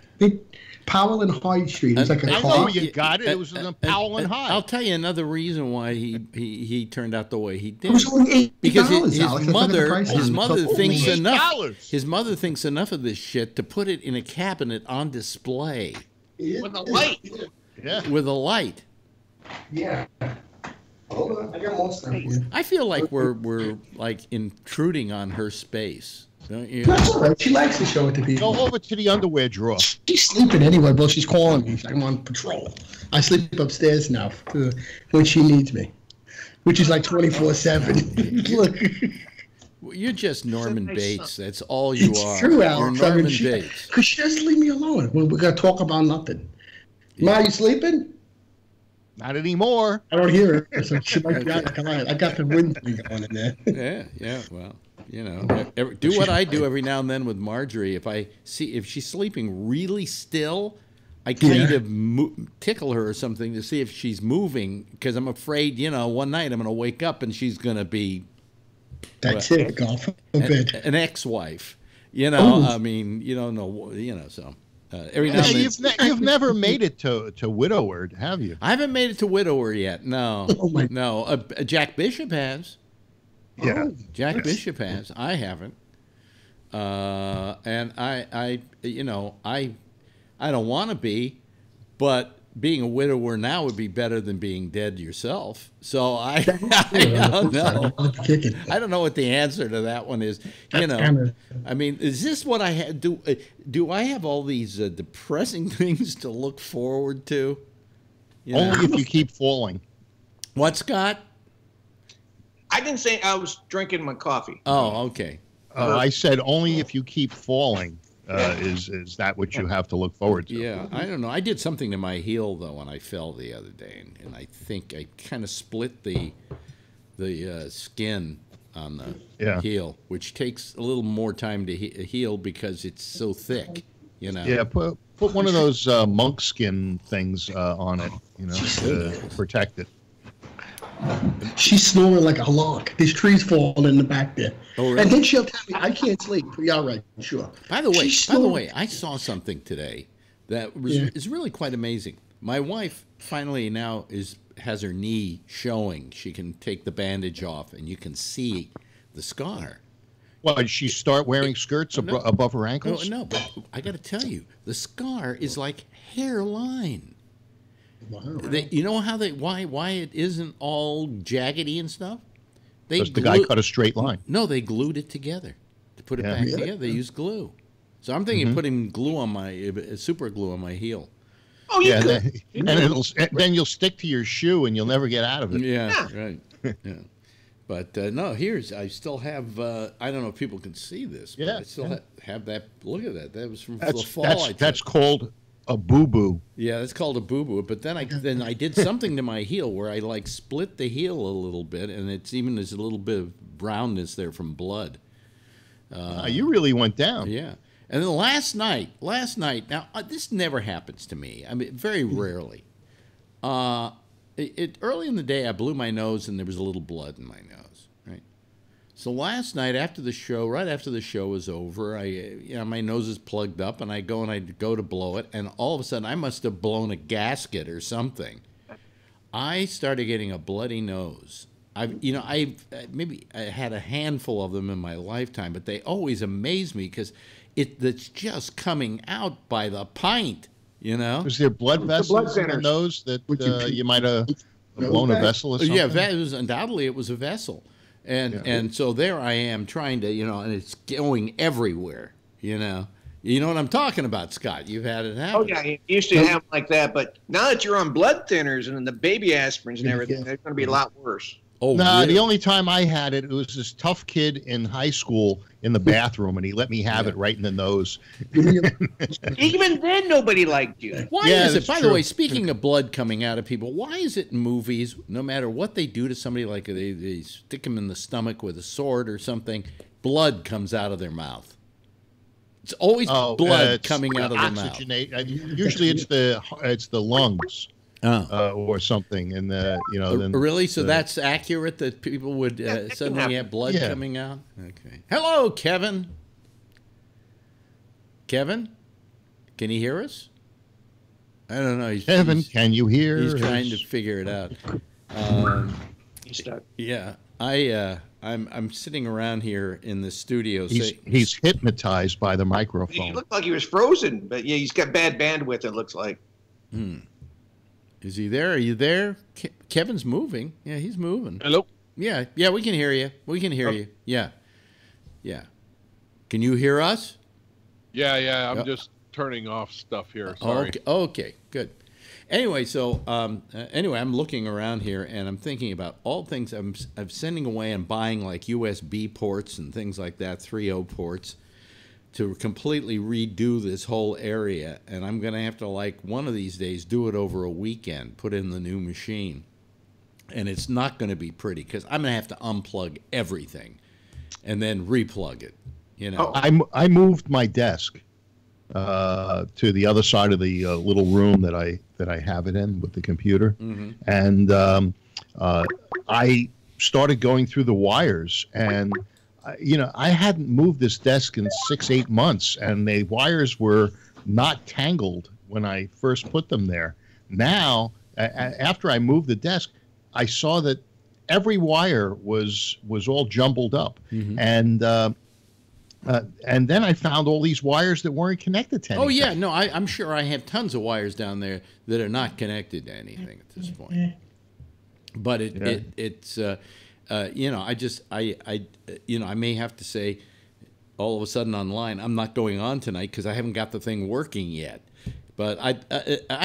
Powell and Hyde Street. It's like a I car. know you got it. It was in Powell and Hyde. I'll tell you another reason why he turned out the way he did. It was only $8, because Alex. his mother thinks enough. $8. His mother thinks enough of this shit to put it in a cabinet on display With a light. Yeah. with a light. Yeah. Hold on. I got more stuff here. I feel like we're like intruding on her space. Don't you? That's all right. She likes to show it to people. Go over to the underwear drawer. She's sleeping anyway, but she's calling me. She's like, I'm on patrol. I sleep upstairs now when she needs me, which is like 24/7. Look. Well, you're just Norman Bates. That's all you It's are. true, You're Alex. Norman Bates. Because she doesn't leave me alone when we're going to talk about nothing. Ma, you sleeping? Not anymore. I don't hear her. So she might be out. I got the wind thing going in there. Yeah. Well, you know, do what I do every now and then with Marjorie. If she's sleeping really still, I kind of tickle her or something to see if she's moving, because I'm afraid, one night I'm going to wake up and she's going to be God forbid. an ex-wife. I mean, you don't know, so. Every now and then, You've never made it to widower, have you? I haven't made it to widower yet. No, no. Jack Bishop has. Yeah, Jack Bishop has. I haven't. And I don't want to be, but being a widower now would be better than being dead yourself. So I don't know. I don't know what the answer to that one is. I mean, is this what I had? Do I have all these depressing things to look forward to? Only if you keep falling. What, Scott? I didn't say I was drinking my coffee. Oh, okay. I said only if you keep falling. Is that what you have to look forward to? Yeah, I don't know. I did something to my heel though when I fell the other day, and I think I kind of split the skin on the heel, which takes a little more time to heal because it's so thick. Yeah, put one of those monk skin things on it, to protect it. She's snoring like a lark. These trees falling in the back there. Oh, really? And then she'll tell me, I can't sleep. Yeah, all right, sure. By the way, I saw something today that is really quite amazing. My wife finally now has her knee showing. She can take the bandage off, and you can see the scar. Well, did she start wearing skirts above her ankles? No, but I got to tell you, the scar is like hairline. Wow. You know how why it isn't all jaggedy and stuff? Because the guy cut a straight line. No, they glued it together to put it back together. They used glue. So I'm thinking of putting glue on super glue on my heel. Oh, then you'll stick to your shoe and you'll never get out of it. Yeah. Right. Yeah. But no, I still have. I don't know if people can see this. But I still have that. Look at that. That was from the fall. That's called a boo-boo. Yeah, it's called a boo-boo. But then I did something to my heel where I split the heel a little bit, and there's a little bit of brownness there from blood. You really went down. Yeah. And then last night. Now this never happens to me. I mean, very rarely. Early in the day, I blew my nose, and there was a little blood in my nose. Right. So last night, right after the show was over, my nose is plugged up, and I go to blow it, and all of a sudden, I must have blown a gasket or something. I started getting a bloody nose. I've maybe I had a handful of them in my lifetime, but they always amaze me because it's just coming out by the pint. Was there blood vessels in the nose that you might have blown a vessel or something? Yeah, undoubtedly it was a vessel. And so there I am trying to, and it's going everywhere, You know what I'm talking about, Scott. You've had it happen. Oh, yeah, you used to have like that, but now that you're on blood thinners and the baby aspirins and everything, it's going to be a lot worse. Oh, no, really? the only time I had it, it was this tough kid in high school in the bathroom, and he let me have it right in the nose. Even then, nobody liked you. Why is it, by the way, speaking of blood coming out of people, why is it in movies, no matter what they do to somebody, like they stick them in the stomach with a sword or something, blood comes out of their mouth? It's always blood coming out of their mouth. Usually it's the lungs. Or something, and then really. So that's accurate that people would suddenly have blood coming out. Okay. Hello, Kevin. Kevin, can you hear us? I don't know. Kevin, can you hear? He's trying to figure it out. He's stuck. Yeah, I'm sitting around here in the studio. He's hypnotized by the microphone. He looked like he was frozen, but yeah, he's got bad bandwidth. It looks like. Is he there? Are you there? Kevin's moving. Yeah, he's moving. Hello? Yeah, we can hear you. We can hear you. Yeah. Can you hear us? Yeah, I'm just turning off stuff here. Sorry. Okay, good. Anyway, so I'm looking around here, and I'm thinking about all things I'm sending away and buying, like USB ports and things like that, 3.0 ports, to completely redo this whole area, and I'm going to have to, like, one of these days do it over a weekend, put in the new machine. And it's not going to be pretty, because I'm going to have to unplug everything and then replug it, you know. I moved my desk to the other side of the little room that I have it in with the computer. And I started going through the wires, and I hadn't moved this desk in 6-8 months, and the wires were not tangled when I first put them there. Now, after I moved the desk, I saw that every wire was all jumbled up, and then I found all these wires that weren't connected to anything. Oh yeah, no, I'm sure I have tons of wires down there that are not connected to anything at this point. But it's. I may have to say, all of a sudden online, I'm not going on tonight because I haven't got the thing working yet. But I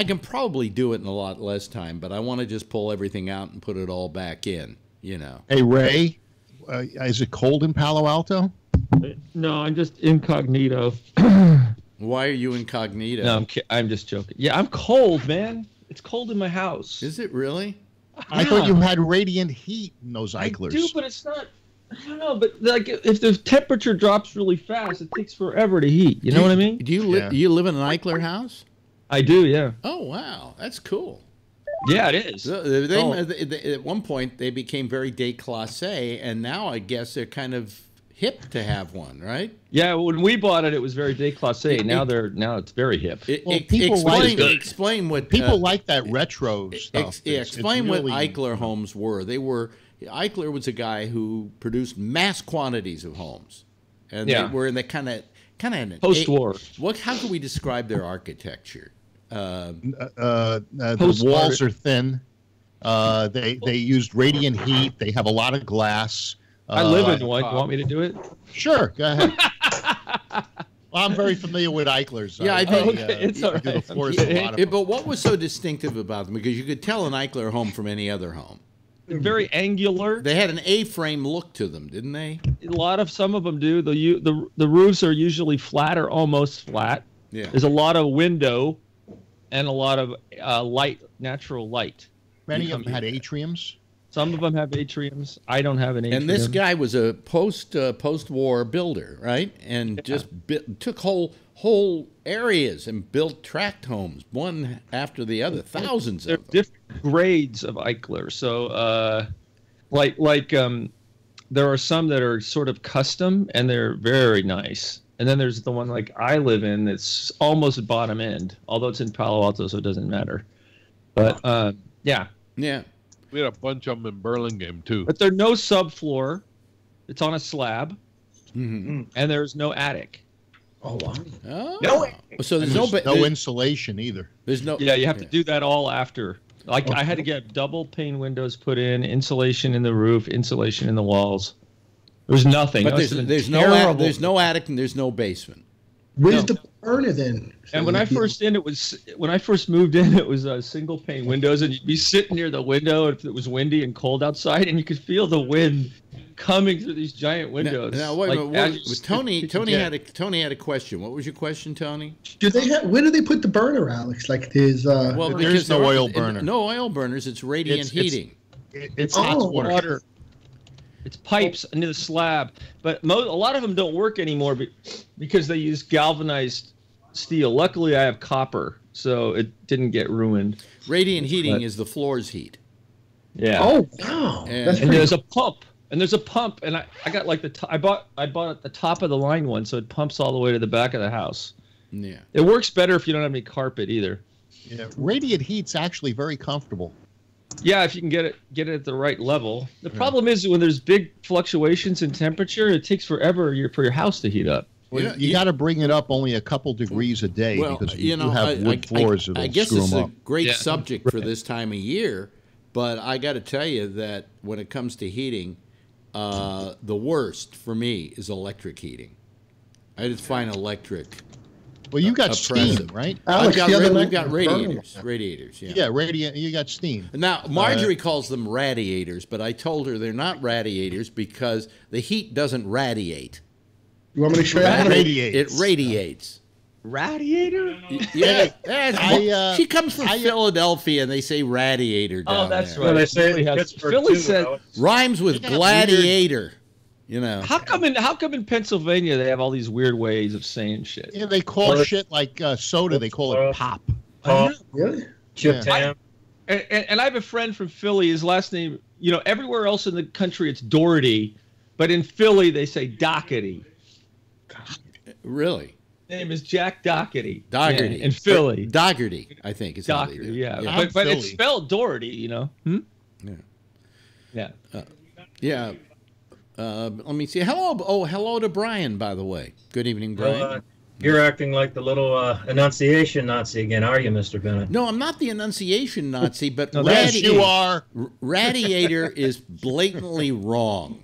can probably do it in a lot less time. But I want to just pull everything out and put it all back in. Hey Ray, is it cold in Palo Alto? No, I'm just incognito. Why are you incognito? No, I'm just joking. Yeah, I'm cold, man. It's cold in my house. Is it really? I thought you had radiant heat in those Eichlers. I do, but it's not. I don't know, but like if the temperature drops really fast, it takes forever to heat. You know what I mean? Do you live in an Eichler house? I do, yeah. Oh wow, that's cool. Yeah, it is. At one point, they became very déclassé, and now I guess they're kind of hip to have one, right? Yeah, when we bought it, it was very déclassé. Now it's very hip. Explain what people like that retro stuff. Explain what Eichler homes were. Eichler was a guy who produced mass quantities of homes, and they were in the kind of post-war. How can we describe their architecture? The walls are thin. They used radiant heat. They have a lot of glass. I live in one. You want me to do it? Sure, go ahead. Well, I'm very familiar with Eichlers. Yeah, I think it's all right. Do the floors a lot of but what was so distinctive about them? Because you could tell an Eichler home from any other home. They're very angular. They had an A-frame look to them, didn't they? Some of them do. The roofs are usually flat or almost flat. Yeah. There's a lot of window and a lot of light, natural light. Many of them had atriums. Some of them have atriums. I don't have an atrium. And this guy was a post-war builder, right? And just took whole areas and built tract homes, one after the other, thousands of them. Different grades of Eichler. So, there are some that are sort of custom, and they're very nice. And then there's the one like I live in that's almost bottom end, although it's in Palo Alto, so it doesn't matter. But, yeah. Yeah. We had a bunch of them in Burlingame, too. But there's no subfloor. It's on a slab. And there's no attic. Oh, wow. Oh. No. So there's no insulation either. There's no. Yeah, you have to do that all after. Like I had to get double pane windows put in, insulation in the roof, insulation in the walls. There's nothing. But there's no attic and there's no basement. Where's the burner then. And when I first moved in, it was single pane windows, and you'd be sitting near the window if it was windy and cold outside, and you could feel the wind coming through these giant windows. Now wait a minute. Tony had a question. What was your question, Tony? Where do they put the burner, Alex? Like there's there's no oil burner. No oil burners. It's radiant heating. It's hot water. It's pipes under the slab, but a lot of them don't work anymore because they use galvanized steel. Luckily, I have copper, so it didn't get ruined. Radiant heating is the floor's heat. Yeah. Oh wow! And there's a pump, and I got like I bought at the top of the line one, so it pumps all the way to the back of the house. Yeah. It works better if you don't have any carpet either. Yeah, radiant heat's actually very comfortable. Yeah, if you can get it at the right level. The problem is when there's big fluctuations in temperature, it takes forever for your house to heat up. Well, you got to bring it up only a couple degrees a day because you have wood floors. I guess it's a great subject for this time of year, but I got to tell you that when it comes to heating, the worst for me is electric heating. I just find electric. Well, you got steam, right? Alex, we've got radiators. Radiators, yeah. Yeah, you got steam. Now, Marjorie calls them radiators, but I told her they're not radiators because the heat doesn't radiate. You want me to show you? It radiates. Radiator? Yeah. She comes from Philadelphia, and they say radiator down there. Right. Well, they say Philly said rhymes with gladiator. You know, how come in Pennsylvania they have all these weird ways of saying shit? Yeah, they call shit like soda. They call it pop. Really? And I have a friend from Philly. His last name, everywhere else in the country it's Doherty, but in Philly they say Doherty. Really? His name is Jack Doherty. Doherty. Yeah, in Philly. Doherty, I think. Doherty, yeah. But it's spelled Doherty, Yeah. Yeah. Yeah. Let me see. Hello to Brian, by the way. Good evening, Brian. You're acting like the little enunciation Nazi again, are you, Mr. Bennett? No, I'm not the enunciation Nazi, but yes, you are. Radiator is blatantly wrong.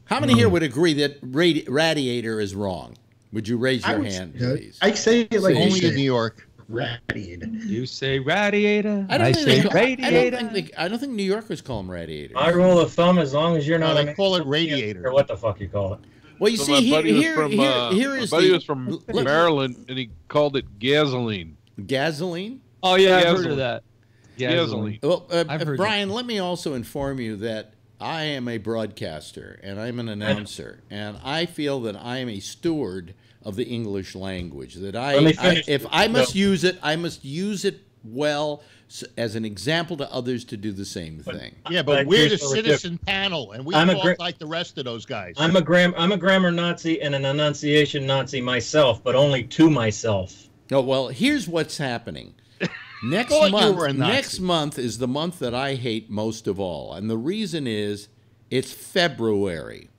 How many here would agree that radiator is wrong? Would you raise your hand, please? I say it like only in New York. Radiator. You say radiator. I say radiator. I don't think New Yorkers call them radiators. My rule of thumb, as long as you're not, they call it radiator, or what the fuck you call it. Well, you see, my buddy here is was from Maryland, and he called it gasoline. Gasoline? Oh yeah, I've heard of that. Gasoline. Well, Brian, let me also inform you that I am a broadcaster and I'm an announcer, and I feel that I am a steward of the English language. That if I must use it, I must use it well as an example to others to do the same thing. Yeah, but we're the citizen panel, and we talk like the rest of those guys. I'm a grammar Nazi and an enunciation Nazi myself, but only to myself. Oh, well, here's what's happening. Next month is the month that I hate most of all, and the reason is it's February.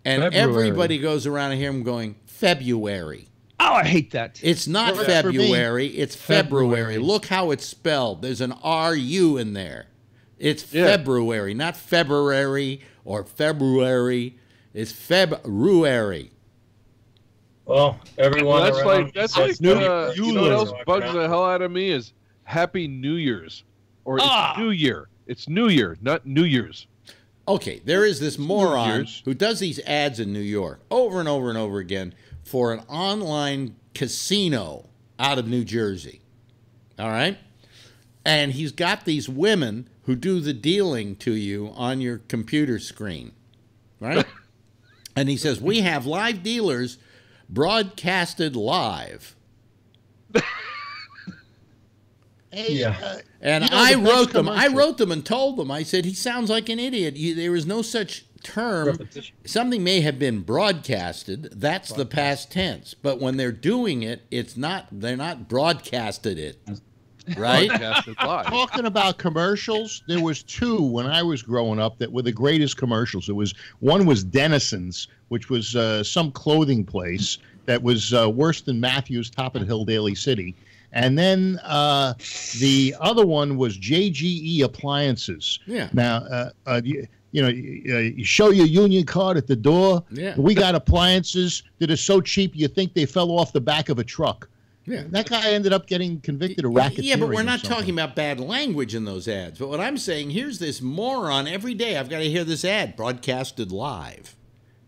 And everybody goes around here going, February. Oh, I hate that. It's not February, it's February. Look how it's spelled. There's an R-U in there. It's February, not February or February. It's February. Well, everyone that's like you know what else bugs the hell out of me is Happy New Year's. Or it's New Year. It's New Year, not New Year's. Okay, there is this moron who does these ads in New York over and over and over again for an online casino out of New Jersey. All right? And he's got these women who do the dealing to you on your computer screen. Right? And he says, we have live dealers broadcasted live. And I wrote them and told them, I said, he sounds like an idiot. There is no such term. Something may have been broadcasted. That's the past tense. But when they're doing it, they're not broadcasted it. Right? Talking about commercials, there was two when I was growing up that were the greatest commercials. One was Denison's, which was some clothing place that was worse than Matthews Top of the Hill Daily City. And then the other one was JGE Appliances. Yeah. Now, you show your union card at the door. Yeah. We got appliances that are so cheap you think they fell off the back of a truck. Yeah. That guy ended up getting convicted of racketeering. Yeah, but we're not talking about bad language in those ads. But what I'm saying, here's this moron every day. I've got to hear this ad broadcasted live.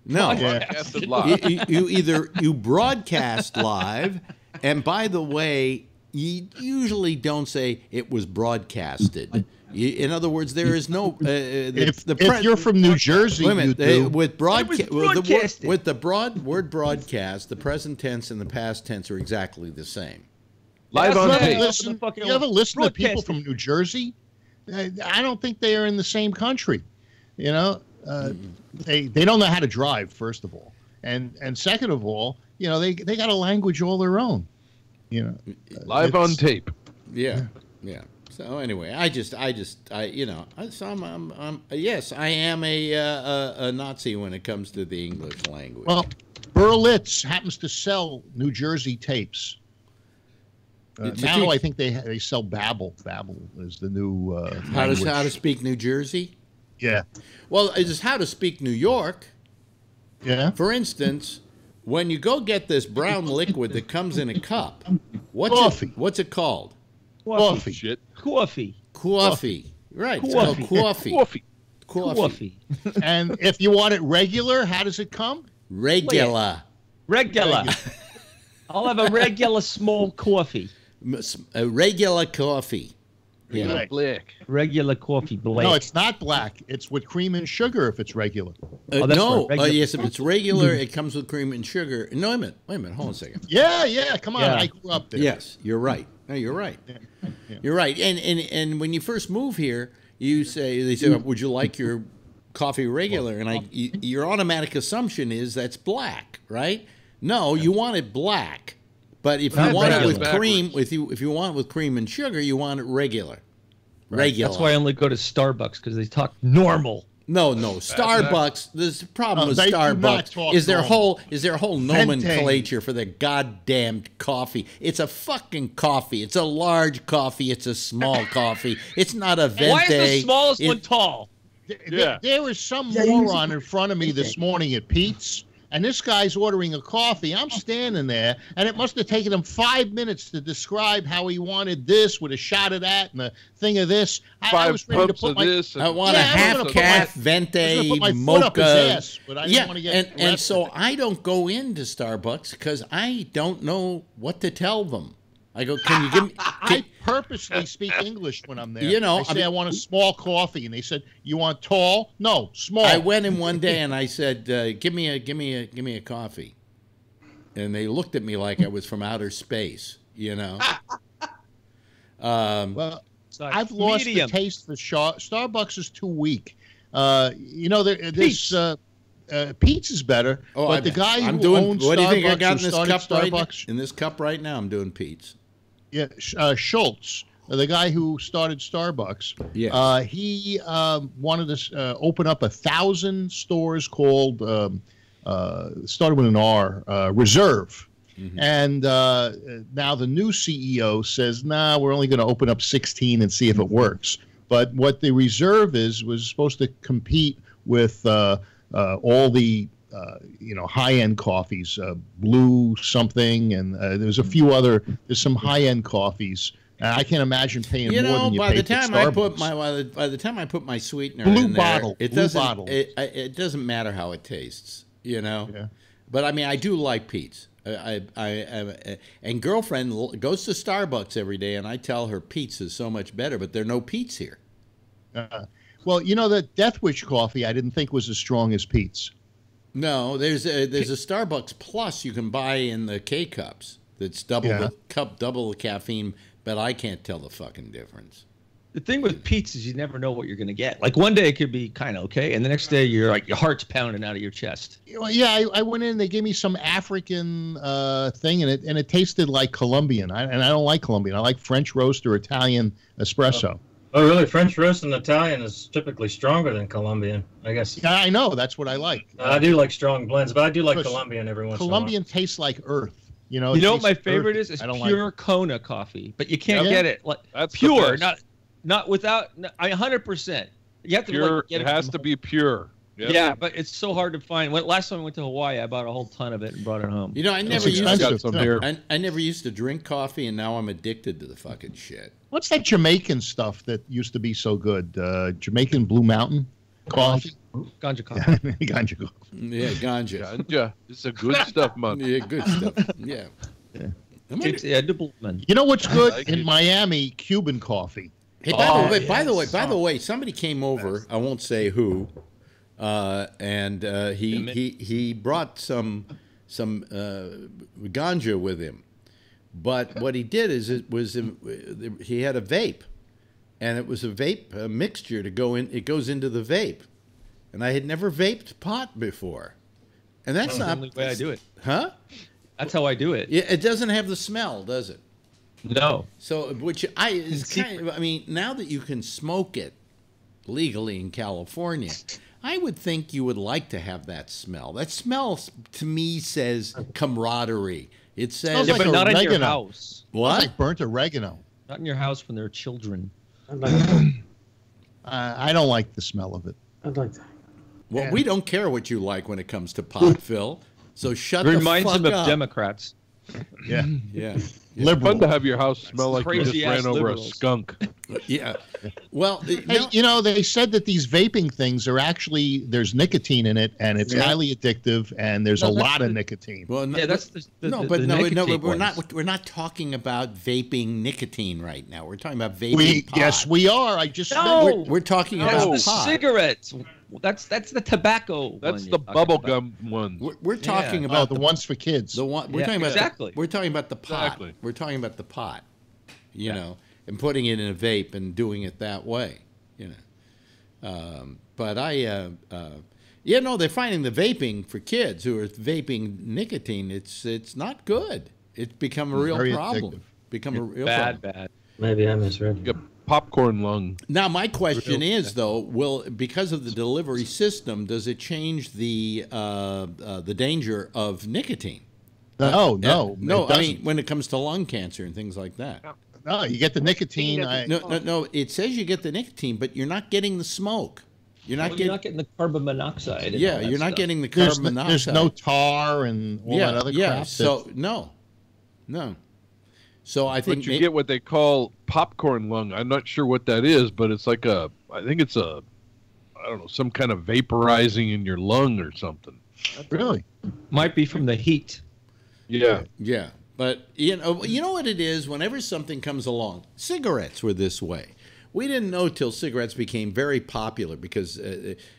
No, Broadcasted live. you broadcast live, and by the way, you usually don't say it was broadcasted. In other words, there is no. If you're from New Jersey, wait a minute, you do. with the word broadcast, the present tense and the past tense are exactly the same. Live on tape. You ever listen to people from New Jersey? I don't think they are in the same country. You know, they don't know how to drive, first of all, and second of all, you know, they got a language all their own. You know, live on tape. Yeah. So anyway, so yes, I am a Nazi when it comes to the English language. Well, Berlitz happens to sell New Jersey tapes. Now I think they sell Babel. Babel is the new how to speak New Jersey. Yeah. Well, it's how to speak New York. Yeah. For instance, when you go get this brown liquid that comes in a cup, what's it called? Coffee. Shit. Coffee. Right. It's called coffee. Coffee. And if you want it regular, how does it come? Regular. I'll have a regular small coffee. A regular coffee. Yeah. Black. Regular coffee black. No, it's not black. It's with cream and sugar if it's regular. No. Yes, if it's regular, it comes with cream and sugar. No, wait a minute. Hold on a second. Yeah. Come on. I grew up there. Yes, you're right. No, you're right. You're right. And when you first move here, they say, would you like your coffee regular? And your automatic assumption is that's black, right? No, you want it black. But if you want it with cream, if you want it with cream and sugar, you want it regular. Right. Regular. That's why I only go to Starbucks, because they talk normal. No, Starbucks. There's a problem with Starbucks. Is there a whole nomenclature for the goddamn coffee? It's a fucking coffee. It's a large coffee. It's a small coffee. It's not a venti. Why is the smallest one tall? There was some moron in front of me this morning at Pete's. And this guy's ordering a coffee. I'm standing there, and it must have taken him 5 minutes to describe how he wanted this with a shot of that and a thing of this. I was ready to put I want a half-calf venti mocha. But I didn't want to get and so I don't go into Starbucks because I don't know what to tell them. I go, can you give me... I purposely speak English when I'm there. You know, I want a small coffee, and they said, "You want tall? No, small." I went in one day and I said, "Give me a coffee," and they looked at me like I was from outer space. You know. Well, I've lost the taste for Starbucks is too weak. You know, this Pete's is better. But the guy who owns Starbucks, what do you think I got in this cup Starbucks, right now? In this cup right now, I'm doing Pete's. Yeah, Schultz, the guy who started Starbucks. Yeah. He wanted to open up 1,000 stores called started with an R, Reserve. Mm-hmm. And now the new CEO says, "Nah, we're only going to open up 16 and see if it works." But what the Reserve was supposed to compete with all the high-end coffees, Blue something, and there's a few other. There's some high-end coffees. I can't imagine paying more than you pay for Starbucks. By the time I put my sweetener Blue in bottle, there, it doesn't matter how it tastes, you know. Yeah. But I mean, I do like Pete's. And girlfriend goes to Starbucks every day, and I tell her Pete's is so much better, but there are no Pete's here. Well, you know, the Death Wish coffee I didn't think was as strong as Pete's. No, there's a Starbucks Plus you can buy in the K-Cups that's double the caffeine, but I can't tell the fucking difference. The thing with Pete's is you never know what you're going to get. Like one day it could be kind of okay, and the next day you're like your heart's pounding out of your chest. Yeah, I went in. They gave me some African thing, and it tasted like Colombian. And I don't like Colombian. I like French roast or Italian espresso. Oh, really? French roast and Italian is typically stronger than Colombian, I guess. Yeah, I know. That's what I like. I do like strong blends, but I do like Colombian every once in a while. Colombian tastes like earth. You know what my favorite is? It's pure Kona coffee, but you can't get it like That's pure, not without. 100%. You have to Pure. like, get It has to be pure. Yep. Yeah, but it's so hard to find. Last time I went to Hawaii, I bought a whole ton of it and brought it home. You know, I never I never used to drink coffee, and now I'm addicted to the fucking shit. What's that Jamaican stuff that used to be so good? Jamaican Blue Mountain coffee? Ganja coffee. Ganja coffee. Yeah, ganja. Ganja. It's a good stuff, man. Yeah, good stuff. Yeah. You know what's good like in it. Miami? Cuban coffee. Hey, by the way, somebody came over. I won't say who, and he brought some ganja with him. But what he did is he had a vape, and it was a vape mixture to go in. It goes into the vape, and I had never vaped pot before, and that's not the only way I do it. Huh? That's how I do it. Yeah, it doesn't have the smell, does it? No. So, I mean, now that you can smoke it legally in California, I would think you would like to have that smell. That smell, to me, says camaraderie. It says, Smells like but not in your oregano. house. What? Smells like burnt oregano. Not in your house when there are children. I don't like the smell of it. I'd like that. Well, we don't care what you like when it comes to pot, Phil. So shut It the reminds fuck him of up. Democrats. Yeah. Yeah. It's fun to have your house smell like you just Crazy-ass ran over a liberals. skunk. Yeah. Well, Hey, you know, they said that these vaping things are actually, there's nicotine in it, and it's highly addictive, and there's a lot of nicotine. well, Yeah, that's the but we're ones. not. We're not talking about vaping nicotine right now. We're talking about vaping pot. Yes, we are. I just No! We're talking That's about the pot. cigarettes. That's the tobacco. That's one the you're talking bubble about. gum one. We're talking Oh, about the ones for kids. the one. We're Yeah, talking about exactly. we're talking about the pot. Exactly. We're talking about the pot. You know, and putting it in a vape and doing it that way. You know, but they're finding the vaping for kids who are vaping nicotine. It's not good. It's become a real Very problem. addictive. Become a real Bad, problem. bad. Maybe I misread. You got popcorn lung. Now, my question is, though, because of the delivery system, does it change the danger of nicotine? No. No. it I doesn't. mean, when it comes to lung cancer and things like that. No, you get the nicotine. No. It says you get the nicotine, but you're not getting the smoke. You're not You're not getting the carbon monoxide. and Yeah, all that you're not stuff. getting the there's, carbon monoxide. there's no tar and all that other crap. So no. So I think But you get what they call popcorn lung. I'm not sure what that is, but it's like I think it's I don't know, some kind of vaporizing in your lung or something. Really? Might be from the heat. Yeah. Yeah, but you know what it is. Whenever something comes along, cigarettes were this way. We didn't know till cigarettes became very popular because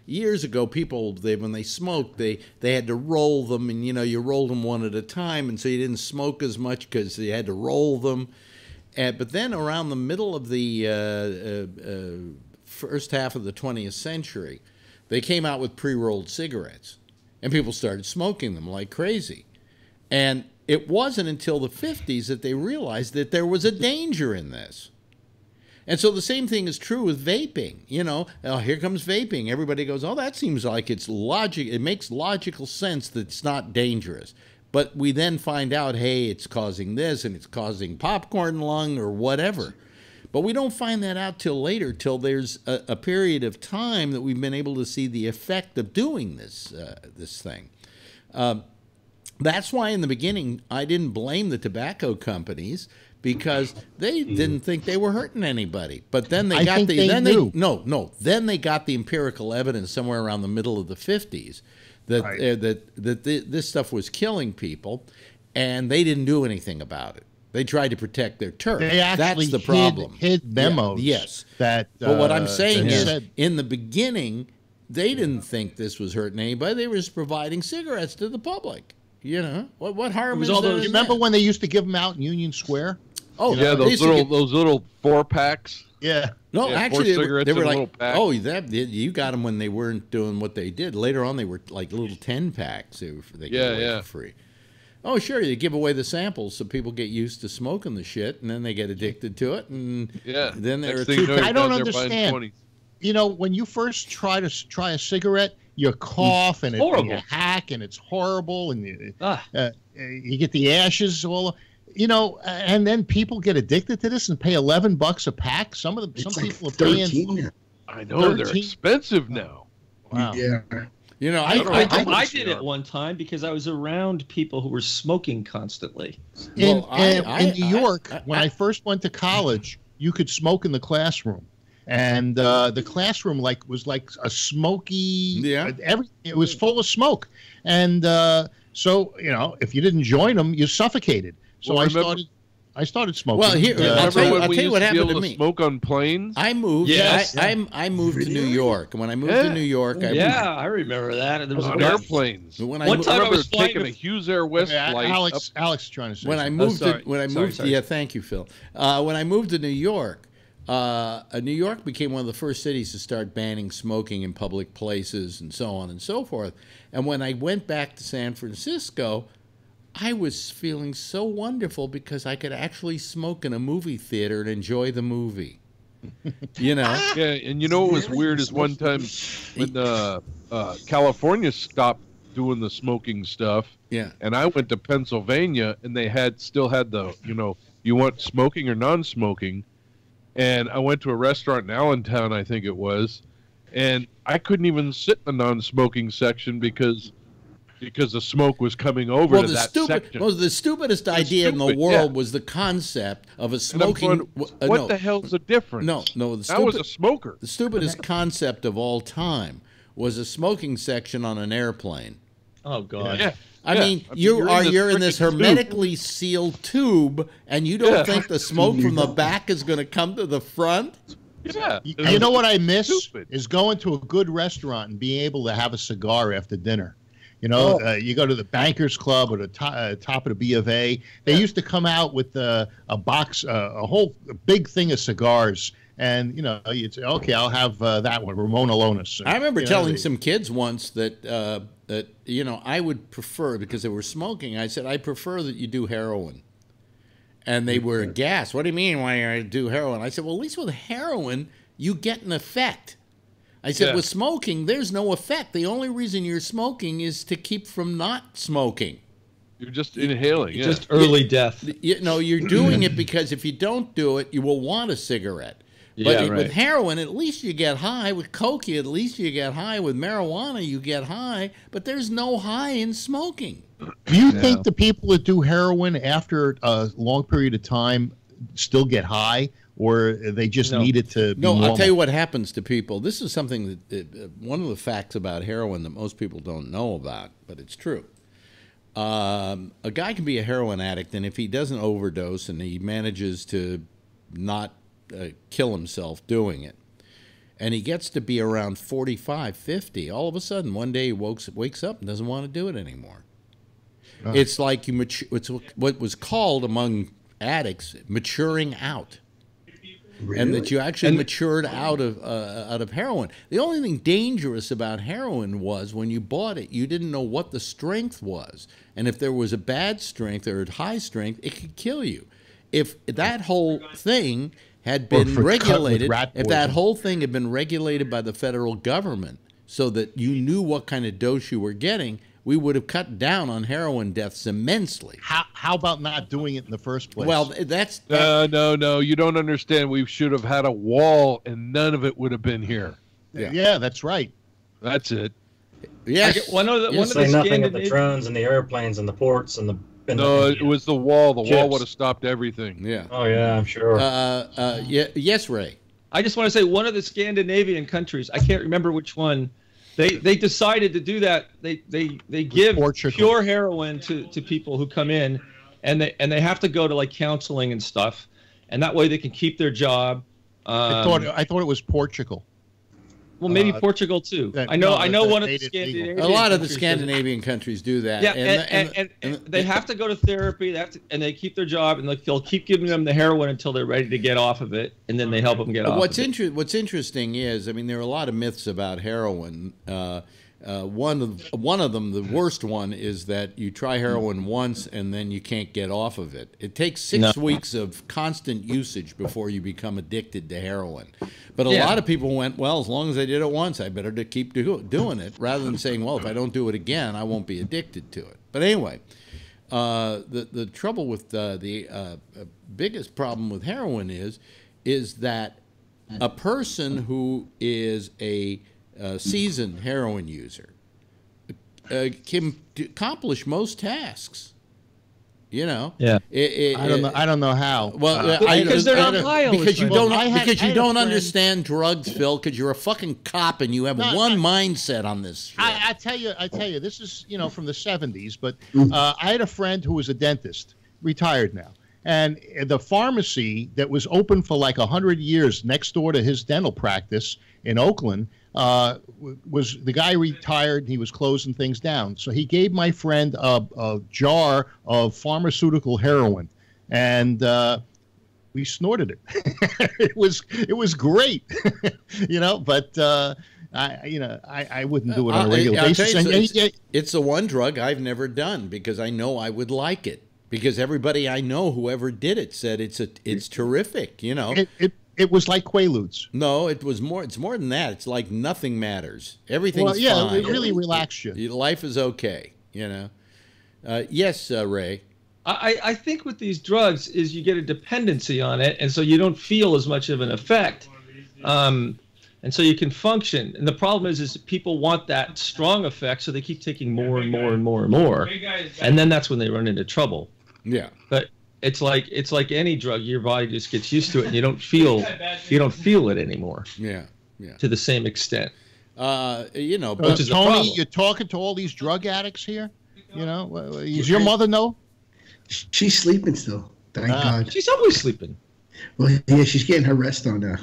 years ago, people when they smoked, they had to roll them, and you rolled them one at a time, and so you didn't smoke as much because you had to roll them. But then around the middle of the first half of the 20th century, they came out with pre-rolled cigarettes, and people started smoking them like crazy. And it wasn't until the 50s that they realized that there was a danger in this. And so the same thing is true with vaping. Here comes vaping. Everybody goes, oh, that seems like it's logic. It makes logical sense that it's not dangerous. But we then find out, hey, it's causing this and it's causing popcorn lung or whatever. But we don't find that out till later, till there's a period of time that we've been able to see the effect of doing this thing. That's why in the beginning I didn't blame the tobacco companies because they didn't think they were hurting anybody. But then they got then they got the empirical evidence somewhere around the middle of the 50s that this stuff was killing people, and they didn't do anything about it. They tried to protect their turf. They actually That's the problem. hid memos. Yeah, yes. But what I'm saying is, in the beginning, they didn't think this was hurting anybody. They were just providing cigarettes to the public. What harm is there? You remember when they used to give them out in Union Square? Oh, yeah, those little 4-packs. Yeah. No, Yeah, actually, 4 cigarettes they were in a like, little pack. oh, you got them when they weren't doing what they did. Later on, they were like little 10-packs. They gave away for free. Oh, sure, you give away the samples so people get used to smoking the shit, and then they get addicted to it, and then they're I don't understand. When you first try a cigarette, you cough and you hack, and it's horrible, and you get the ashes all. And then people get addicted to this and pay $11 a pack. Some people are paying. I know they're expensive now. Wow. Yeah. You know, I did it one time because I was around people who were smoking constantly. In New York, when I first went to college, you could smoke in the classroom, and the classroom was like a smoky. It was full of smoke, and so if you didn't join them, you suffocated. So I started smoking. Well, here, I'll tell you what happened to me. Smoke on planes. I moved. Yes. I moved to New York, and when I moved to New York, I remember that. There was on airplanes. One time I was taking a Hughes Air West flight. Alex is trying to say. When I moved, thank you, Phil. When I moved to New York, New York became one of the first cities to start banning smoking in public places and so on and so forth. And when I went back to San Francisco, I was feeling so wonderful because I could actually smoke in a movie theater and enjoy the movie. Yeah, and what was weird is one time when California stopped doing the smoking stuff. Yeah. And I went to Pennsylvania, and they still had the you want smoking or non-smoking, and I went to a restaurant in Allentown, I think it was, and I couldn't even sit in the non-smoking section because the smoke was coming over to that section. Well, the stupidest idea in the world was the concept of a smoking. What the hell's the difference? No. I was a smoker. The stupidest concept of all time was a smoking section on an airplane. Oh God! Yeah. I mean, you're in this hermetically sealed tube, and you don't think the smoke from the back is going to come to the front? Yeah. You know what I miss is going to a good restaurant and being able to have a cigar after dinner. You go to the Bankers Club or the top of the B of A. They used to come out with a box, a big thing of cigars, and you'd say, "Okay, I'll have that one, Ramona Lonis." I remember telling some kids once that I would prefer, because they were smoking. I said, "I prefer that you do heroin," and they were aghast. "What do you mean? Why I do heroin?" I said, "Well, at least with heroin, you get an effect." I said, with smoking, there's no effect. The only reason you're smoking is to keep from not smoking. You're just inhaling. Just early death. You're doing it because if you don't do it, you will want a cigarette. But with heroin, at least you get high. With coke, at least you get high. With marijuana, you get high. But there's no high in smoking. Do you think the people that do heroin after a long period of time still get high? Or they just need it to be normal? I'll tell you what happens to people. This is something that one of the facts about heroin that most people don't know about, but it's true. A guy can be a heroin addict, and if he doesn't overdose and he manages to not kill himself doing it, and he gets to be around 45, 50, all of a sudden, one day he wakes up and doesn't want to do it anymore. It's like it's what was called among addicts maturing out. Really? And that you actually matured out of heroin. The only thing dangerous about heroin was when you bought it, you didn't know what the strength was. And if there was a bad strength or a high strength, it could kill you. If that whole thing had been regulated, if that whole thing had been regulated by the federal government so that you knew what kind of dose you were getting, we would have cut down on heroin deaths immensely. How about not doing it in the first place? Well, that's... No, you don't understand. We should have had a wall, and none of it would have been here. Yeah, that's right. That's it. Yes. One of the say nothing of the drones and the airplanes and the ports and the... No, it was the wall. The wall would have stopped everything. Yeah. Oh, yeah, I'm sure. Yes, Ray. I just want to say one of the Scandinavian countries, I can't remember which one, they decided to do that. They give pure heroin to people who come in, and they have to go to like counseling and stuff, and that way they can keep their job. I thought it was Portugal. Well, maybe Portugal too. I know one of the Scandinavian. A lot of the Scandinavian countries do that. Yeah, and they have to go to therapy. And they keep their job, and they'll keep giving them the heroin until they're ready to get off of it, and then they help them get off. What's interesting is, I mean, there are a lot of myths about heroin. One of them, the worst one, is that you try heroin once and then you can't get off of it. It takes 6 weeks of constant usage before you become addicted to heroin. But a lot of people went, well, as long as I did it once, I better to keep doing it, rather than saying, well, if I don't do it again, I won't be addicted to it. But anyway, the trouble with the biggest problem with heroin is that a person who is a seasoned heroin user can accomplish most tasks. You know, yeah. I don't know how. Well, because they're not high. Because you don't. Because you don't friend- understand drugs, Phil. Because you're a fucking cop and you have one mindset on this shit. I tell you, this is from the '70s. But I had a friend who was a dentist, retired now, and the pharmacy that was open for like 100 years next door to his dental practice in Oakland was the guy retired. He was closing things down, so he gave my friend a jar of pharmaceutical heroin, and we snorted it. it was great, But I wouldn't do it on a regular basis. It's the one drug I've never done because I know I would like it. Because everybody I know, whoever did it, said it's terrific. It was like Quaaludes. No, it's more than that. It's like nothing matters. Everything's fine. It really relaxed you. Life is okay. Yes, Ray. I think with these drugs is you get a dependency on it, and so you don't feel as much of an effect, and so you can function. And the problem is people want that strong effect, so they keep taking more and more and more and more, and then that's when they run into trouble. Yeah. But it's like any drug. Your body just gets used to it, and you don't feel it anymore. Yeah. To the same extent. But Tony, you're talking to all these drug addicts here. Does your mother know? She's sleeping still. Thank God. She's always sleeping. Well, yeah, she's getting her rest on now.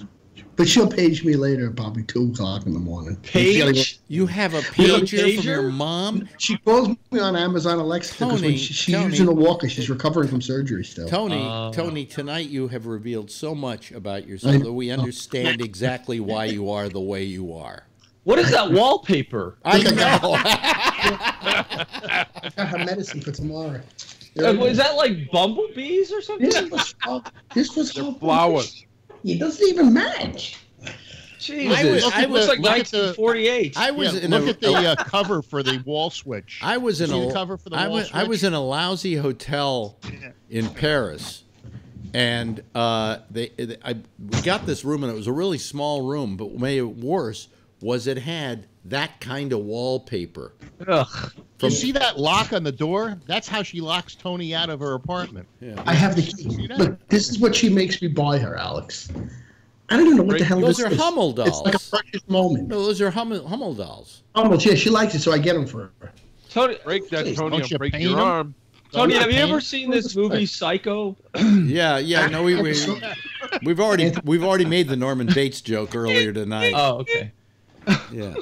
But she'll page me later, probably 2 o'clock in the morning. Page? You have a pager from your mom? She calls me on Amazon Alexa because she's using a walker. She's recovering from surgery still. Tony, tonight you have revealed so much about yourself that we understand exactly why you are the way you are. What is that wallpaper? I know. I got her medicine for tomorrow. Is that like bumblebees or something? This was flowers. It doesn't even match. Jesus, it looks like 1948. Look at the cover for the wall switch. I was in a cover for the wall switch? I was in a lousy hotel in Paris, and we got this room, and it was a really small room. But what made it worse was it had that kind of wallpaper. Ugh. You see that lock on the door? That's how she locks Tony out of her apartment. Yeah. I have the key. Look, this is what she makes me buy her, Alex. I don't even know what the hell those this are is. Hummel dolls. It's like a precious moment. No, those are Hummel dolls. Oh, well, yeah, she likes it, so I get them for her. Tony, break that, Tony. Don't you I'll break paint your them? arm. Tony, have you ever seen this movie Psycho? Yeah. No, we've already made the Norman Bates joke earlier tonight. Oh, okay. Yeah.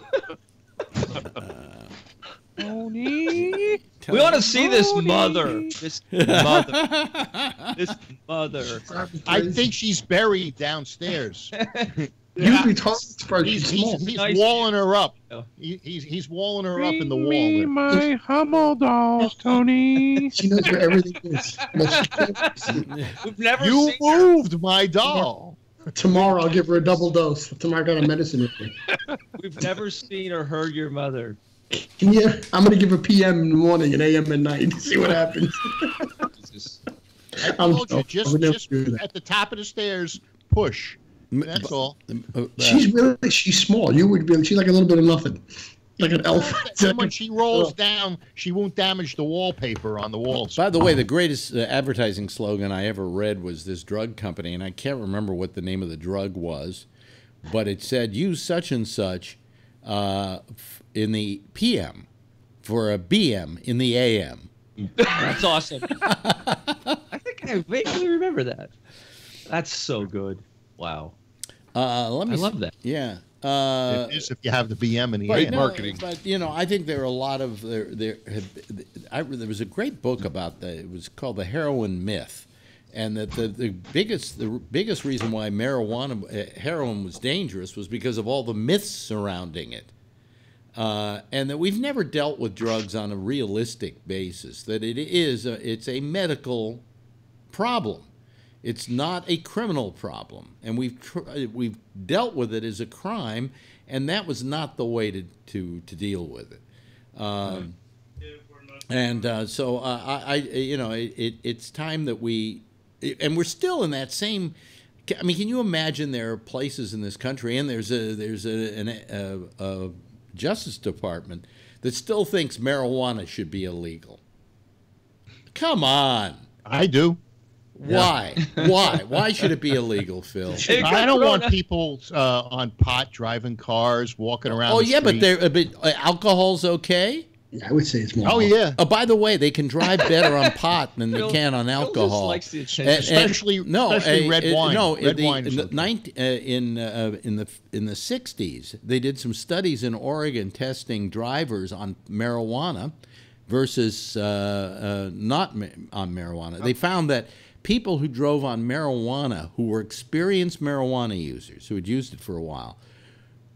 Tony. We want to see this mother. This mother. I think she's buried downstairs. You be talking He's Nice. walling her up. Oh. He's walling her up in the Me, wall. my Hummel dolls, Tony. She knows where everything is. We've never You seen her. moved my doll. Tomorrow I'll give her a double dose. Tomorrow I got a medicine with me. We've never seen or heard your mother. Yeah, I'm gonna give her PM in the morning and AM at night. See what happens. I told you, just at the top of the stairs, push. That's all. She's small. You would be. She's like a little bit of nothing, like an elf. And when she rolls down, she won't damage the wallpaper on the walls. By the way, the greatest advertising slogan I ever read was this drug company, and I can't remember what the name of the drug was, but it said, use such and such in the PM for a BM in the AM. That's awesome. I think I vaguely remember that. That's so good. Wow. I love that. Yeah. It is if you have the BM in the But, AM. marketing. But I think there are a lot of there was a great book about that. It was called The Heroin Myth, and that the biggest reason why heroin was dangerous was because of all the myths surrounding it, and that we've never dealt with drugs on a realistic basis. That it's a medical problem. It's not a criminal problem, and we've dealt with it as a crime, and that was not the way to deal with it. So it's time that and we're still in that same I mean, can you imagine there are places in this country, and there's a Justice Department that still thinks marijuana should be illegal? Come on. I do. Why? Why? Why should it be illegal, Phil? I don't want people on pot driving cars, walking around. Oh, the yeah, street. but alcohol's okay? Yeah, I would say it's more. Oh, yeah. Oh, by the way, they can drive better on pot than they can on alcohol. Especially red wine. No, red wine in the 60s, they did some studies in Oregon testing drivers on marijuana versus not on marijuana. They found that people who drove on marijuana, who were experienced marijuana users, who had used it for a while,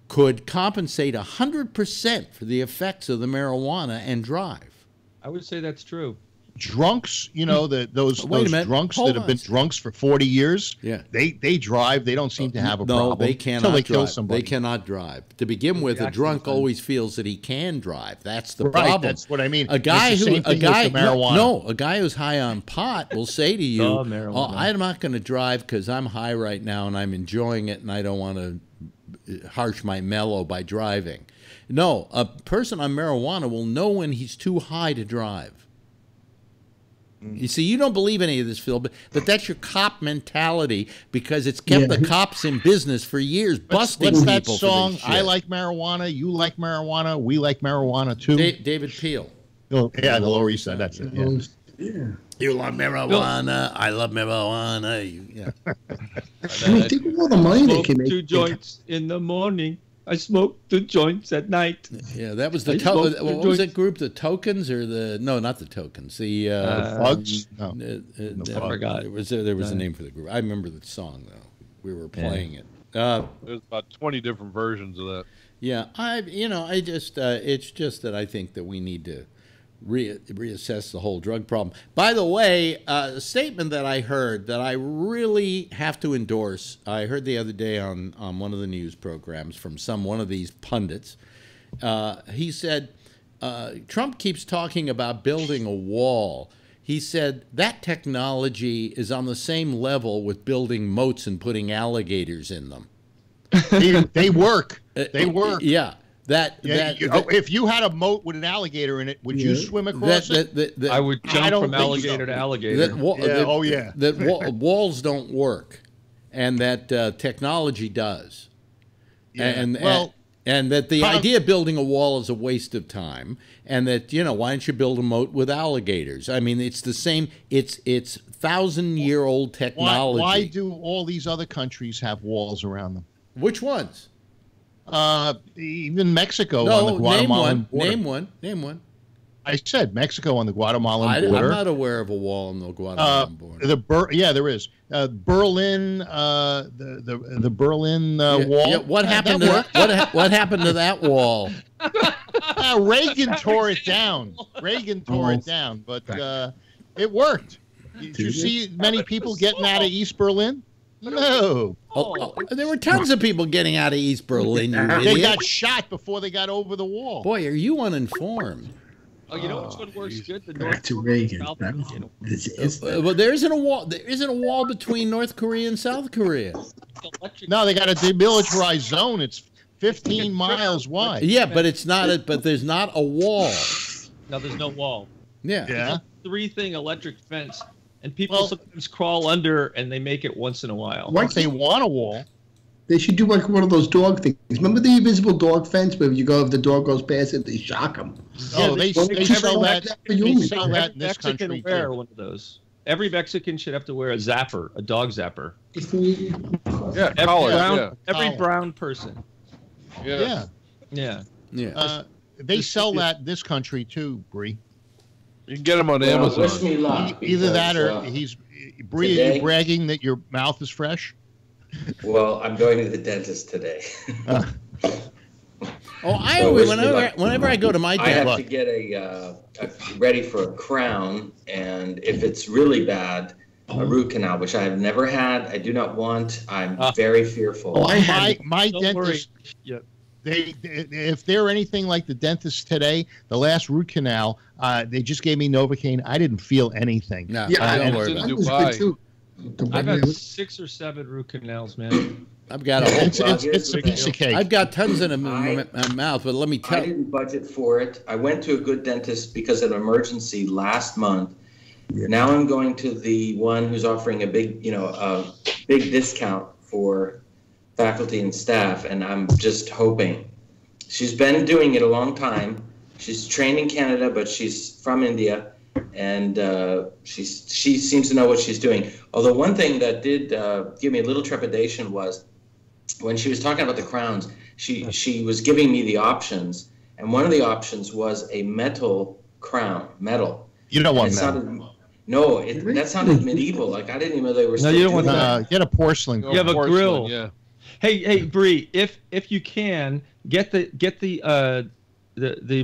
could compensate 100% for the effects of the marijuana and drive. I would say that's true. Drunks, those drunks that have been drunks for 40 years, they drive. They don't seem to have a problem. No, they cannot until they drive. kill somebody. They cannot drive. To begin with, a drunk always feels that he can drive. That's the Right, problem. that's what I mean. A guy It's the who same thing with the marijuana. a guy who's high on pot will say to you, Oh, marijuana. I'm not going to drive because I'm high right now and I'm enjoying it and I don't want to harsh my mellow by driving. No, a person on marijuana will know when he's too high to drive. You see, you don't believe any of this, Phil, but that's your cop mentality because it's kept the cops in business for years, busting What's people that for song? this shit. I like marijuana. You like marijuana. We like marijuana too. David Peel. Oh, yeah, the Lower East Side. That's it. Yeah. You love marijuana. I love marijuana. I mean, think of all the money they can make. 2 joints in the morning. I smoked 2 joints at night. Yeah, that was the what was that group? The Tokens or not the Tokens. The Fugs. No, I forgot. There was a name for the group. I remember the song though. We were playing it. There's about 20 different versions of that. Yeah, it's just that I think that we need to reassess the whole drug problem. By the way, a statement that I heard that I really have to endorse, I heard the other day on one of the news programs from one of these pundits. He said, Trump keeps talking about building a wall. He said that technology is on the same level with building moats and putting alligators in them. They work. They work. Yeah. If you had a moat with an alligator in it, would you swim across it? I would jump from alligator to alligator. Walls don't work, and that technology does. Yeah. And that the idea of building a wall is a waste of time, and that why don't you build a moat with alligators? I mean, it's the same. It's 1,000-year-old technology. Why do all these other countries have walls around them? Which ones? Even Mexico on the Guatemalan border. Name one. I said Mexico on the Guatemalan border. I'm not aware of a wall on the Guatemalan border. There is. Berlin, the Berlin wall. Yeah, what happened to that? What happened to that wall? Reagan tore it down. But it worked. Did you see many people getting out of East Berlin? No. There were tons of people getting out of East Berlin. They got shot before they got over the wall. Boy, are you uninformed? Oh, you know which one works good? The North to Reagan. Well, there isn't a wall. There isn't a wall between North Korea and South Korea. No, they got a demilitarized zone. It's 15 miles wide. Yeah, but it's not. But there's not a wall. No, there's no wall. Yeah. It's a 3-thing electric fence. And people sometimes crawl under, and they make it once in a while. Once they want a wall, they should do like one of those dog things. Remember the invisible dog fence where you go, if the dog goes past it, they shock them. Oh, they sell that. They sell that in this country wear too. one of those. Every Mexican should have to wear a zapper, a dog zapper. Every brown person. Yeah. They sell that in this country too, Bree. You can get them on Amazon. Wish me luck. Either that or Bree, are you bragging that your mouth is fresh? Well, I'm going to the dentist today. Whenever I go to my dentist, I have to get ready for a crown, and if it's really bad, a root canal, which I have never had. I do not want. I'm very fearful. My dentist. If they're anything like the dentist today, the last root canal, they just gave me Novocaine. I didn't feel anything. No, yeah, don't worry about it. I've had 6 or 7 root canals, man. I've got a whole. It's a piece of cake. I've got tons in my mouth, but let me tell I didn't budget for it. I went to a good dentist because of an emergency last month. Now I'm going to the one who's offering a big discount for faculty and staff, and I'm just hoping. She's been doing it a long time. She's trained in Canada, but she's from India, and she seems to know what she's doing. Although one thing that did give me a little trepidation was when she was talking about the crowns, she was giving me the options, and one of the options was a metal crown, metal. You don't want metal. That sounded medieval. Like I didn't even know they were. No, you don't want that. Get a porcelain. You have a grill. Yeah. Hey, Bree, if you can get the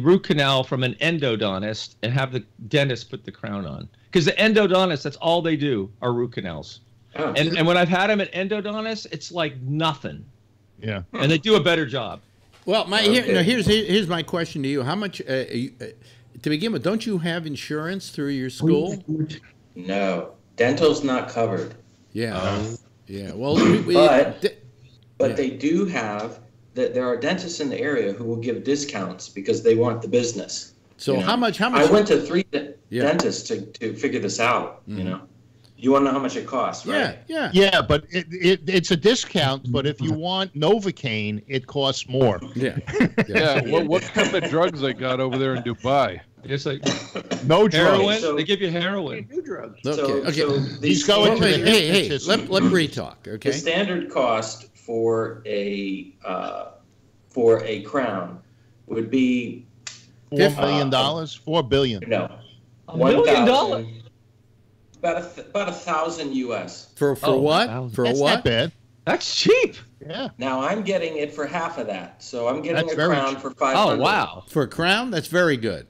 root canal from an endodontist and have the dentist put the crown on, because the endodontist, that's all they do are root canals. Oh. And when I've had them at endodontist, it's like nothing. Yeah. And they do a better job. Well, here's my question to you. How much to begin with? Don't you have insurance through your school? No, dental's not covered. Yeah. Yeah. Well, but they do have that. There are dentists in the area who will give discounts because they want the business. So how much? I went to 3 dentists to figure this out. Mm-hmm. You know, you want to know how much it costs, right? Yeah. But it's a discount. But if you want Novocaine, it costs more. Yeah. What kind of drugs they got over there in Dubai? It's like no heroin. drugs. They give you heroin. New drugs. Okay. So he's going to hey, let Bree talk. Okay. The standard cost for a crown would be $4 million. $4 billion. No, $1 million. About $1,000 US. For what? For That's what? Not bad. That's cheap. Yeah. Now I'm getting it for half of that, so I'm getting a crown for $500. Oh wow! For a crown, that's very good.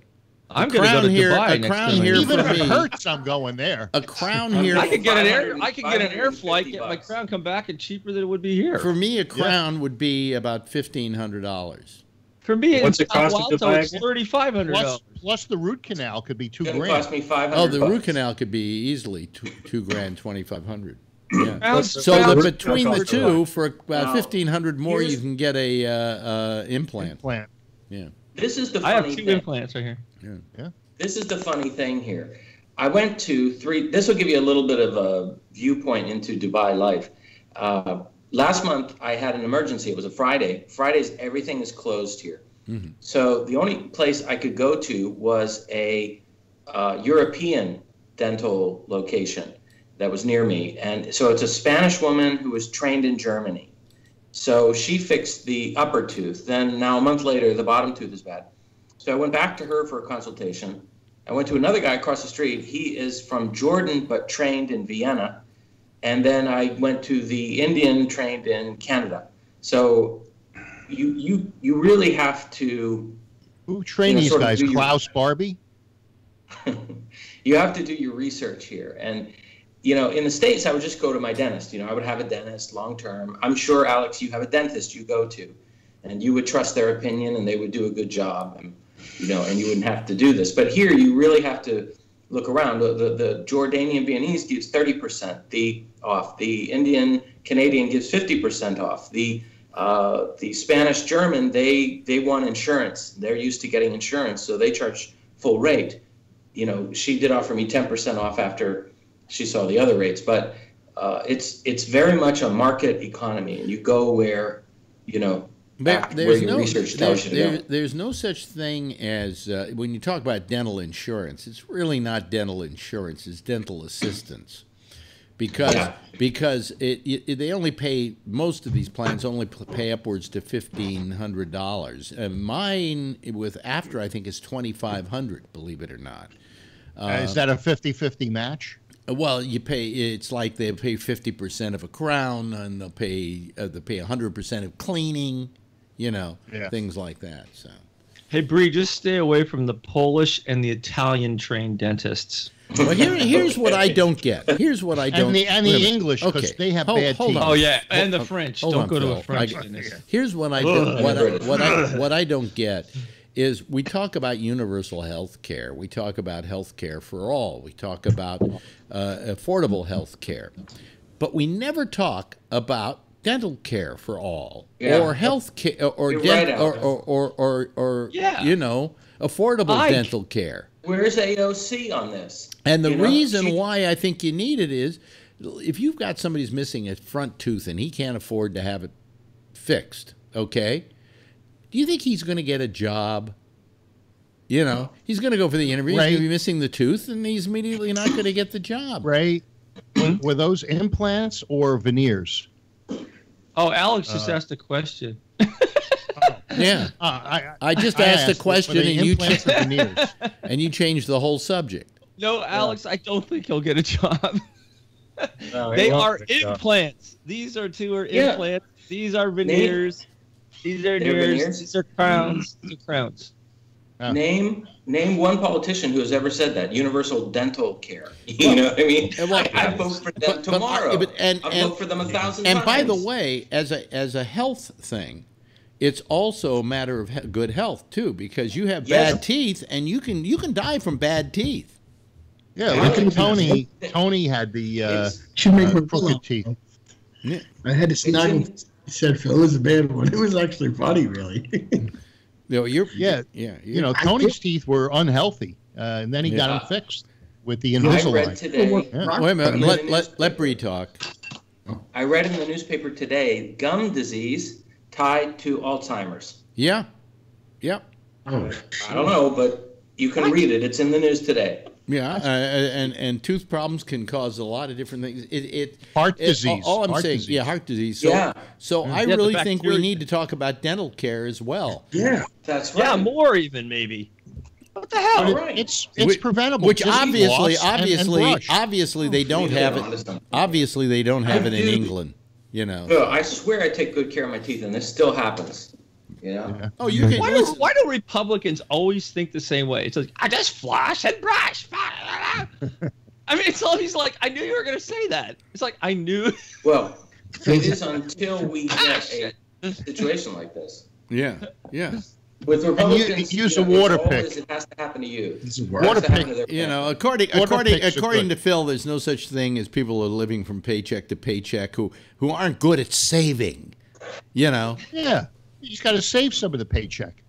I'm going to go to Dubai next time. Even if it hurts, I'm going there. A crown here. I could get an air flight, get my crown come back, and cheaper than it would be here. For me, a crown would be about $1,500. For me, what's it cost it's $3,500. Plus the root canal could be $2,000. It's going to cost me $500. Oh, the root canal could be easily $2,000, $2,500. Yeah. So between the two, for about $1,500 more, you can get a implant. Yeah. This is the funny I have 2 thing. implants right here. Yeah. This is the funny thing here. I went to 3. This will give you a little bit of a viewpoint into Dubai life. Last month, I had an emergency. It was a Friday. Fridays, everything is closed here. Mm-hmm. So the only place I could go to was a European dental location that was near me. And so it's a Spanish woman who was trained in Germany. So she fixed the upper tooth. Then now a month later, the bottom tooth is bad. So I went back to her for a consultation. I went to another guy across the street. He is from Jordan, but trained in Vienna. And then I went to the Indian trained in Canada. So you really have to. Who trained these guys? Klaus Barbie? You have to do your research here. And, in the States, I would just go to my dentist. I would have a dentist long term. I'm sure, Alex, you have a dentist you go to. And you would trust their opinion and they would do a good job. And, and you wouldn't have to do this. But here you really have to look around. The Jordanian Viennese gives 30% off. The Indian Canadian gives 50% off. The Spanish German, they want insurance. They're used to getting insurance, so they charge full rate. She did offer me 10% off after she saw the other rates, but it's very much a market economy, and you go where where your research tells you to go. There's no such thing as when you talk about dental insurance. It's really not dental insurance; it's dental assistance, because they only pay, most of these plans only pay upwards to $1,500. And mine after I think is $2,500. Believe it or not. Is that a 50-50 match? Well, you pay. It's like they pay 50% of a crown, and they'll pay 100% of cleaning. Things like that. So, hey Bree, just stay away from the Polish and the Italian trained dentists. Well, here's what I don't get. Here's what I don't. And the English, because they have bad teeth. Oh yeah, and the French. Don't go to a French dentist. Here's what I what I don't get is we talk about universal health care. We talk about health care for all. We talk about affordable health care. But we never talk about dental care for all, or health care, or you know, affordable dental care. Where's AOC on this? And the reason why I think you need it is, if you've got somebody who's missing a front tooth and he can't afford to have it fixed, okay? Do you think he's going to get a job? You know, he's going to go for the interview. He's going to be missing the tooth, and he's immediately not going to get the job. Right? Were those implants or veneers? Oh, Alex just asked a question. Yeah, I just asked a question, and you changed the whole subject. No, Alex, I don't think he'll get a job. They are implants. These are implants. These are veneers. These are veneers. These are crowns. These are crowns. Name one politician who has ever said that. Universal dental care. You know what I mean? I vote for them tomorrow. I vote for them 1,000 times. And by the way, as a health thing, it's also a matter of good health too, because you have bad teeth, and you can die from bad teeth. Yeah, look at Tony. Tony had the should make my crooked teeth. Yeah. I had to snuggle. He said, "Phil, it was a bad one." It was actually funny, really. You know, Tony's teeth were unhealthy, and then he got them fixed with the Invisalign. I read today. Wait a minute. Let Bree talk. I read in the newspaper today, gum disease tied to Alzheimer's. Yeah. I don't know, but you can read it. It's in the news today. Yeah, and tooth problems can cause a lot of different things. Heart disease. All I'm saying, disease. Heart disease. So I really think we need to talk about dental care as well. Yeah, that's right. Yeah, more even maybe. What the hell? It's preventable. Which obviously they don't have it. Obviously they don't have it in England. You know. No, I swear I take good care of my teeth, and this still happens. You know? Yeah. Oh, you can. Why do Republicans always think the same way? It's like, I just floss and brush. I mean, it's always like, I knew you were going to say that. It's like, I knew. Well, it is until we get a situation like this. Yeah. With Republicans, you use a water pick. It has to happen to you. Water pick. You know, according to Phil, there's no such thing as people who are living from paycheck to paycheck who aren't good at saving. You know. Yeah. You just got to save some of the paycheck.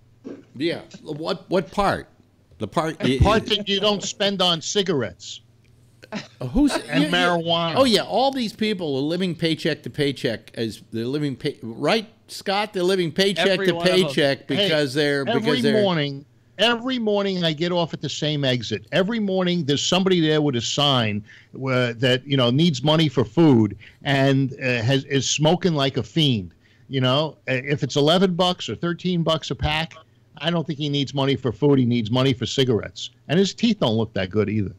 Yeah. What part? The part that you don't spend on cigarettes. Marijuana. Oh yeah, all these people are living paycheck to paycheck they're living right, Scott? They're living paycheck to paycheck because Every morning I get off at the same exit. Every morning there's somebody there with a sign that needs money for food and is smoking like a fiend. You know, if it's $11 or $13 a pack, I don't think he needs money for food. He needs money for cigarettes, and his teeth don't look that good either.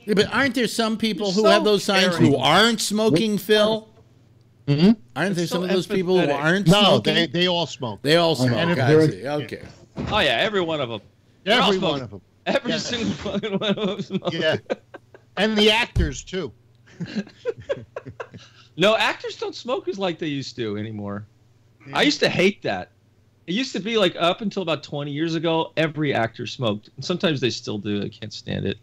Yeah, but aren't there some people who have those signs who aren't smoking, Phil? Mm-hmm. Aren't there some of those people who aren't smoking? No, they all smoke. They all smoke. Okay. Oh yeah, every one of them. Every one of them. Every single fucking one of them smoke. Yeah, and the actors too. No, actors don't smoke as like they used to anymore. Yeah. I used to hate that. It used to be like up until about 20 years ago, every actor smoked. And sometimes they still do. I can't stand it.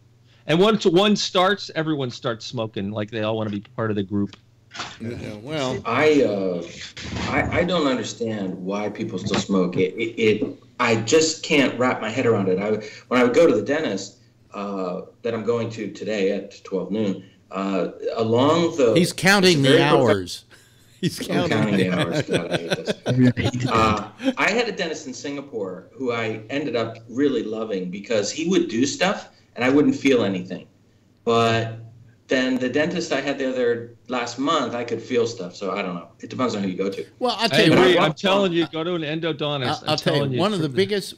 And once one starts, everyone starts smoking. Like they all want to be part of the group. Yeah, well, I don't understand why people still smoke. I just can't wrap my head around it. When I would go to the dentist that I'm going to today at 12 noon. Along the he's counting the hours. He's counting the hours. God, I hate this. I had a dentist in Singapore who I ended up really loving because he would do stuff and I wouldn't feel anything. But then the dentist I had there last month, I could feel stuff. So I don't know. It depends on who you go to. Well, I'll tell you. I'm telling you, go to an endodontist. I'll tell you. One of the biggest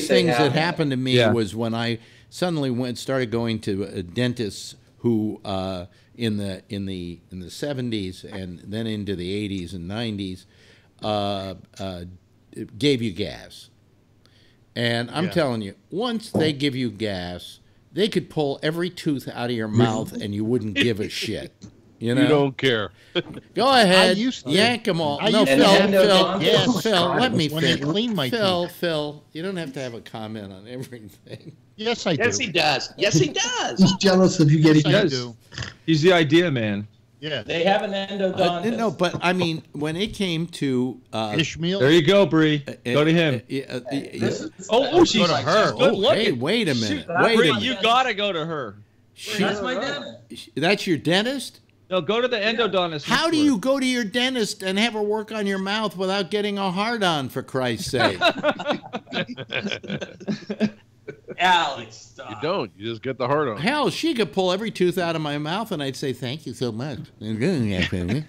things that happened to me was when I suddenly started going to a dentist who in the 70s and then into the 80s and 90s gave you gas. And I'm telling you, once they give you gas, they could pull every tooth out of your mouth and you wouldn't give a shit. You know? You don't care. Go ahead. I used to. Yank them all. I No, used Phil, to. Phil, let me when they finish. clean my teeth. Phil, you don't have to have a comment on everything. Yes, I do. Yes, he does. Yes, he does. He's jealous of you getting Yes, I it. do. He's the idea man. Yeah. They have an endodontist. No, but I mean, when it came to Ishmael. There you go, Bree. Go to him. This is- She's Go to her. she's good Oh, looking. hey, wait a minute. Bree, Bree, my you dentist. gotta go to her. That's my dentist. That's your dentist? No, go to the endodontist. How do you go to your dentist and have her work on your mouth without getting a hard-on, for Christ's sake? Alex, stop. You don't. You just get the hard on. Hell, she could pull every tooth out of my mouth, and I'd say, thank you so much. I'm gonna,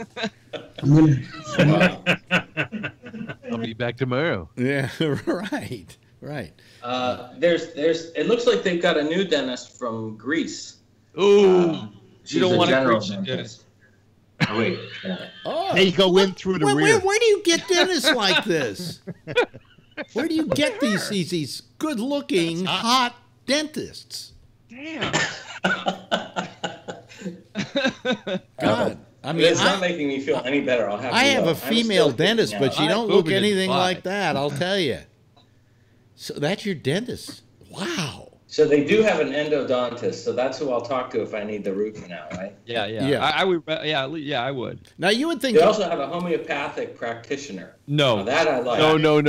I'll be back tomorrow. Yeah, right. It looks like they've got a new dentist from Greece. Ooh. She's don't a want to general preach, dentist. Oh, wait. Oh, They go in through the rear. where do you get dentists like this? Where do you get these good-looking, hot dentists? Damn. God, I mean, It's not making me feel any better. I'll have to I have go. a I'm female still dentist, thinking but she out. don't moving look to anything Dubai. like that, I'll tell you. So that's your dentist. Wow. So they do have an endodontist, so that's who I'll talk to if I need the root canal, right? Yeah. Yeah. I would. Yeah, I would. Now you would think They also have a homeopathic practitioner. No. Now that I like. No. Don't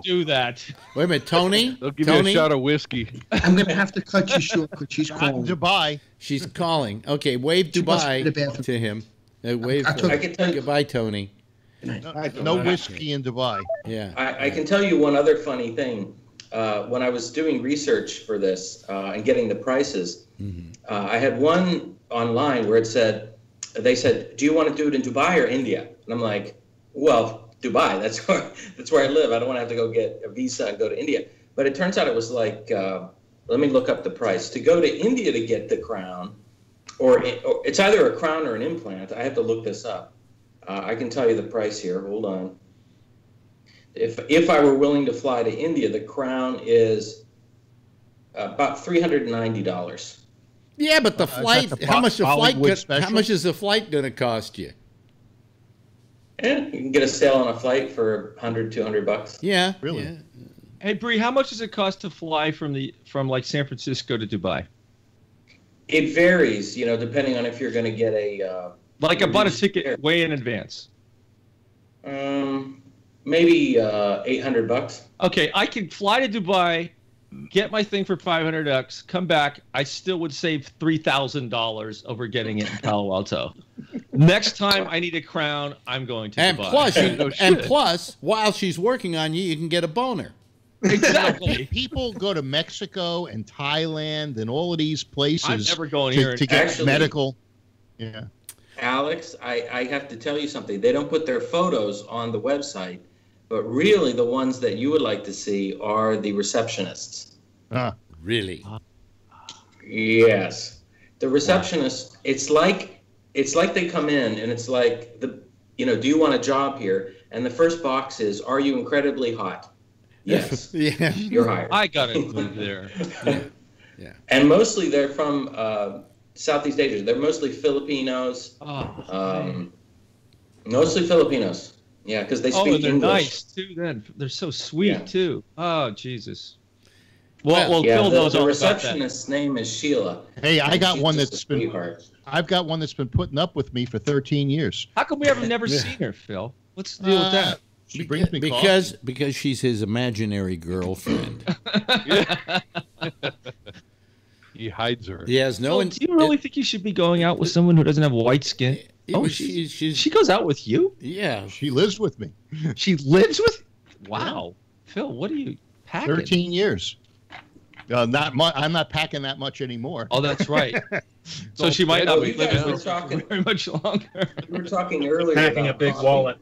do that. Wait a minute, Tony. They'll give Tony? you a shot of whiskey. I'm going to have to cut you short because she's Not calling. Dubai. She's calling. Okay, wave She must be in the Dubai bathroom. to him. Wave I took- I can tell you, goodbye, Tony. No whiskey in Dubai. Yeah. I can tell you one other funny thing. When I was doing research for this and getting the prices, I had one online where they said, do you want to do it in Dubai or India? And I'm like, well, Dubai, that's where I live. I don't want to have to go get a visa and go to India. But it turns out it was like, let me look up the price. To go to India to get the crown, or it's either a crown or an implant. I have to look this up. I can tell you the price here. Hold on. If I were willing to fly to India, the crown is about $390. Yeah, but the flight. How much is the flight going to cost you? Yeah, you can get a sale on a flight for $100, $200. Yeah. Really? Yeah. Hey, Bree, how much does it cost to fly from like San Francisco to Dubai? It varies, depending on if you're going to get a. Like I bought a ticket way in advance. Maybe $800. Okay, I could fly to Dubai, get my thing for $500, come back. I still would save $3,000 over getting it in Palo Alto. Next time I need a crown, I'm going to Dubai. Plus, while she's working on you, you can get a boner. Exactly. People go to Mexico and Thailand and all of these places. I'm never going here to get medical. Yeah. Alex, I have to tell you something. They don't put their photos on the website, but really the ones that you would like to see are the receptionists. Really? Yes. The receptionists, it's like they come in and it's like, do you want a job here? And the first box is, are you incredibly hot? Yes. Yeah. You're hired. I got to live there. Yeah. And mostly they're from Southeast Asia. They're mostly Filipinos. Mostly Filipinos. Yeah, because they speak and they're English. nice too. Then they're so sweet too. Oh Jesus. Well, Phil knows the all receptionist's name is Sheila. Hey, I got one that's been. Sweetheart. I've got one that's been putting up with me for 13 years. How come we have never seen her, Phil? What's the deal with that? She brings me because she's his imaginary girlfriend. He hides her. He has no. Do you really think you should be going out with someone who doesn't have white skin? She goes out with you? Yeah. She lives with me. She lives with? Wow. Phil, what are you packing? 13 years. Not much. I'm not packing that much anymore. Oh, that's right. So she might not be living with talking very much longer. We were talking earlier Packing about a big coffee. wallet.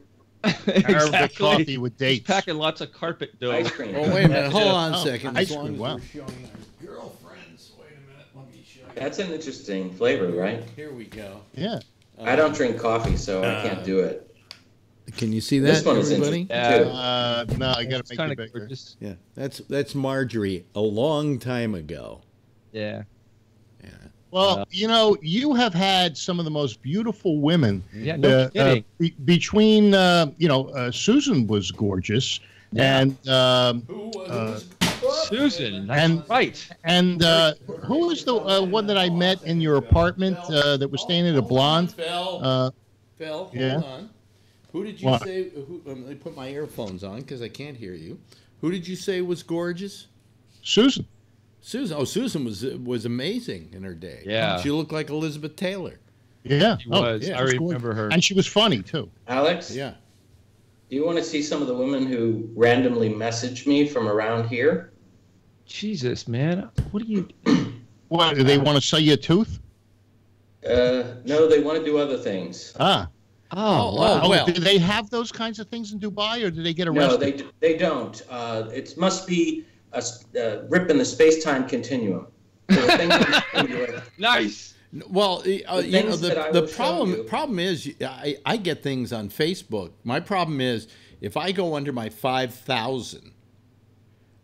Arabic coffee with dates. She's packing lots of carpet dough. Ice cream. Oh, wait a minute. Hold on a second. Ice As long cream. as Wow. we're showing our girlfriends. Wait a minute. Let me show you. That's an interesting flavor, right? Here we go. Yeah. I don't drink coffee, so I can't do it. Can you see that, This one is everybody? interesting, too. No, I got It's to make kinda it bigger. gorgeous. Yeah, that's Marjorie a long time ago. Yeah. Well, you have had some of the most beautiful women. Yeah, no kidding. Between, Susan was gorgeous, and Susan, that's right. And who was the one that I met in your apartment that was staying at a blonde? Phil, hold yeah. on. Who did you say? Let me put my earphones on because I can't hear you. Who did you say was gorgeous? Susan. Susan. Oh, Susan was amazing in her day. Yeah. She looked like Elizabeth Taylor. Yeah. She was. Yeah. I remember her. And she was funny, too. Alex? Yeah. Do you want to see some of the women who randomly message me from around here? Jesus, man. What do you... What, do they want to sell you a tooth? No, they want to do other things. Ah. Oh, wow. Well. Do they have those kinds of things in Dubai, or do they get arrested? No, they don't. It must be a rip in the space-time continuum. So the thing Nice. Well, the problem is I get things on Facebook. My problem is if I go under my 5,000,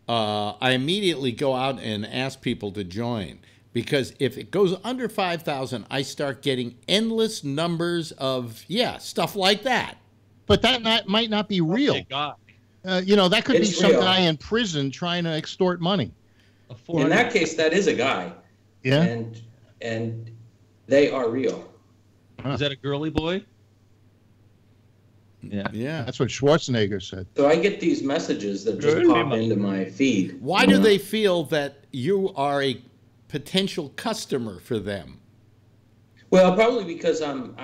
I immediately go out and ask people to join. Because if it goes under 5,000, I start getting endless numbers of, stuff like that. But that might not be real. God. That could be some real. guy in prison trying to extort money. In that case, that is a guy. Yeah. And they are real. Is that a girly boy? Yeah. Yeah. That's what Schwarzenegger said. So I get these messages that just pop into my feed. Why do they feel that you are a potential customer for them? Well, probably because I'm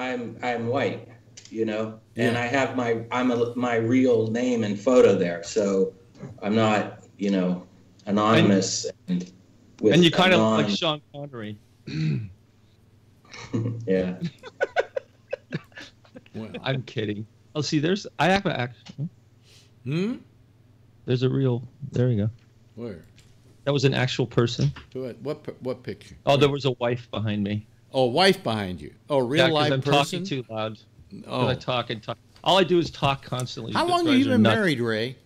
white, and I have my real name and photo there, so I'm not, anonymous and you kind of like Sean Connery. Yeah. Well, I'm kidding. Oh, see, there's There's a real. There you go. Where? That was an actual person. What picture? Oh, there was a wife behind me. Oh, wife behind you. Oh, real life I'm person? talking too loud. Oh. I talk and talk. All I do is talk constantly. How long have you been married, Ray?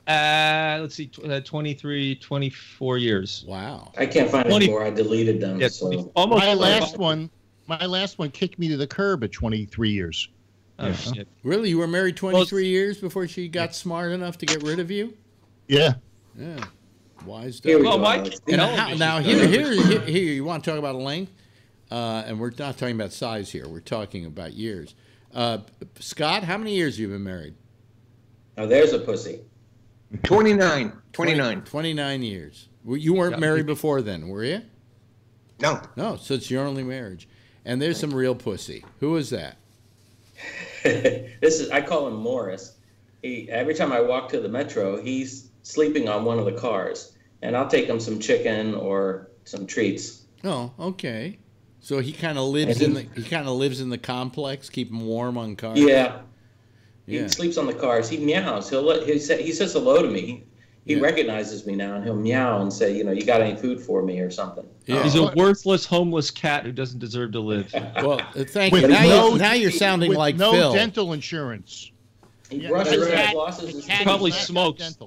Let's see, 23, 24 years. Wow. I can't find any more. I deleted them. Yeah, So. almost. My last one kicked me to the curb at 23 years. Oh, shit. Really? You were married 23 years before she got smart enough to get rid of you? Yeah. Yeah. Wise Here we dog. go. Mike. Now, here, you want to talk about length? And we're not talking about size here. We're talking about years. Scott, how many years have you been married? Oh, there's a pussy. 29. 29 years. You weren't married before then, were you? No. No, so it's your only marriage. And there's some real pussy. Who is that? I call him Morris. Every time I walk to the metro, he's sleeping on one of the cars, and I'll take him some chicken or some treats. Oh, okay. So he kind of lives in the complex, keep him warm on cars. Yeah. He sleeps on the cars. He meows. He says hello to me. He recognizes me now, and he'll meow and say, you got any food for me or something. Yeah. He's a worthless, homeless cat who doesn't deserve to live. Well, thank you. Now you're sounding like no Phil. dental insurance. He brushes his flosses. He probably smokes.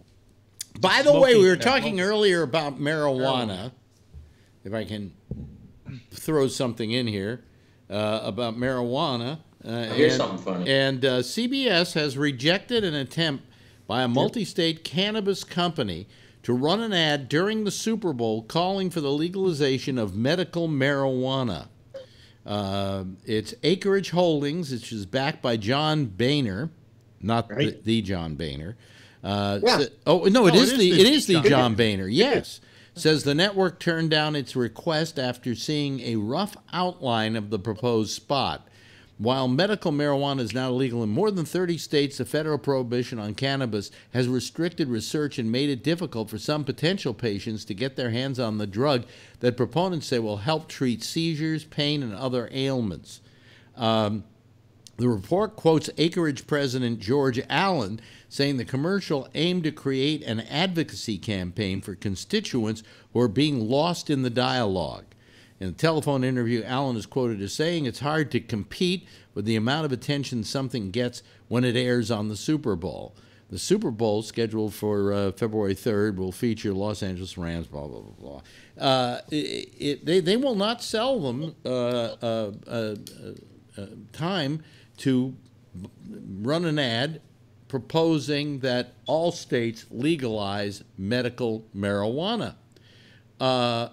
By the way, we were talking earlier about marijuana. If I can throw something in here about marijuana. Here's something funny. And CBS has rejected an attempt by a multi-state cannabis company to run an ad during the Super Bowl calling for the legalization of medical marijuana. It's Acreage Holdings, which is backed by John Boehner, not the John Boehner. It is the John Boehner. Yes. Says the network turned down its request after seeing a rough outline of the proposed spot. While medical marijuana is now legal in more than 30 states, the federal prohibition on cannabis has restricted research and made it difficult for some potential patients to get their hands on the drug that proponents say will help treat seizures, pain, and other ailments. The report quotes Acreage President George Allen saying the commercial aimed to create an advocacy campaign for constituents who are being lost in the dialogue. In a telephone interview, Allen is quoted as saying it's hard to compete with the amount of attention something gets when it airs on the Super Bowl. The Super Bowl, scheduled for February 3rd, will feature Los Angeles Rams, blah, blah, blah, blah. They will not sell them time to run an ad proposing that all states legalize medical marijuana.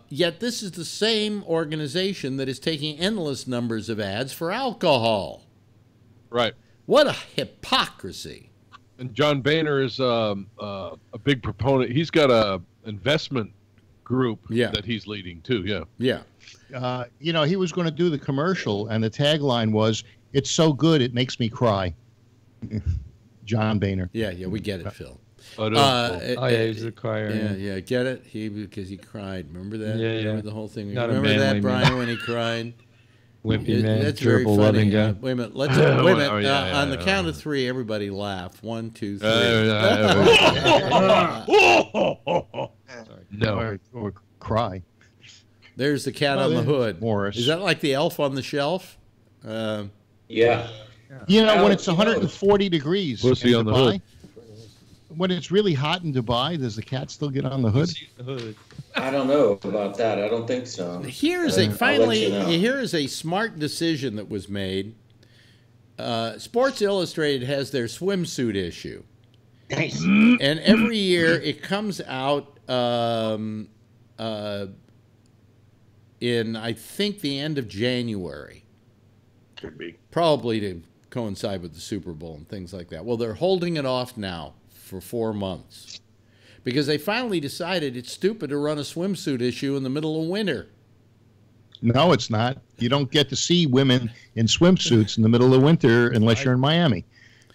Yet this is the same organization that is taking endless numbers of ads for alcohol. Right. What a hypocrisy. And John Boehner is a big proponent. He's got a investment group that he's leading too. Yeah. You know, he was going to do the commercial, and the tagline was, "It's so good, it makes me cry." John Boehner. Yeah, we get it, Phil. Yeah, he's a crier. Yeah, get it? Because he cried. Remember that? Yeah, Remember the whole thing? Not Remember that, Brian, man. when he cried? Wimpy man, that's very gerbil funny. loving guy. Wait a minute. Wait a minute. On the count of three, everybody laugh. 1, 2, 3. No. Or cry. There's the cat on the hood. Morris. Is that like the elf on the shelf? Yeah. You know, when it's 140 degrees Pussy in on the Dubai, hood. when it's really hot in Dubai, does the cat still get on the hood? I don't know about that. I don't think so. Here's I'll let you know. here is a smart decision that was made. Sports Illustrated has their swimsuit issue. Nice. And every year it comes out in, I think, the end of January. Could be. Probably to coincide with the Super Bowl and things like that. Well, they're holding it off now for 4 months because they finally decided it's stupid to run a swimsuit issue in the middle of winter. No, it's not. You don't get to see women in swimsuits in the middle of winter unless you're in Miami.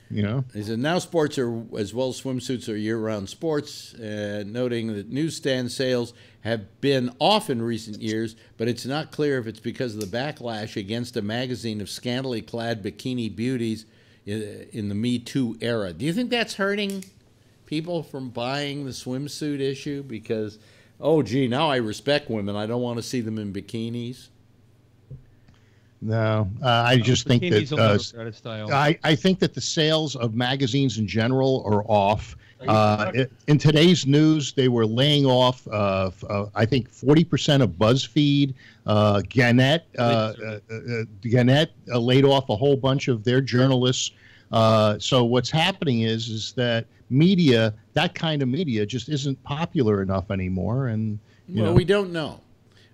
You know. He said now sports are, as well as swimsuits, are year-round sports, noting that newsstand sales have been off in recent years, but it's not clear if it's because of the backlash against a magazine of scantily clad bikini beauties in the Me Too era. Do you think that's hurting people from buying the swimsuit issue? Because, oh, gee, now I respect women. I don't want to see them in bikinis. No, I just think Bikinis will never that go out of style. I think that the sales of magazines in general are off. In today's news, they were laying off, I think, 40% of BuzzFeed. Gannett laid off a whole bunch of their journalists. So what's happening is that media, that kind of media, just isn't popular enough anymore. And we don't know.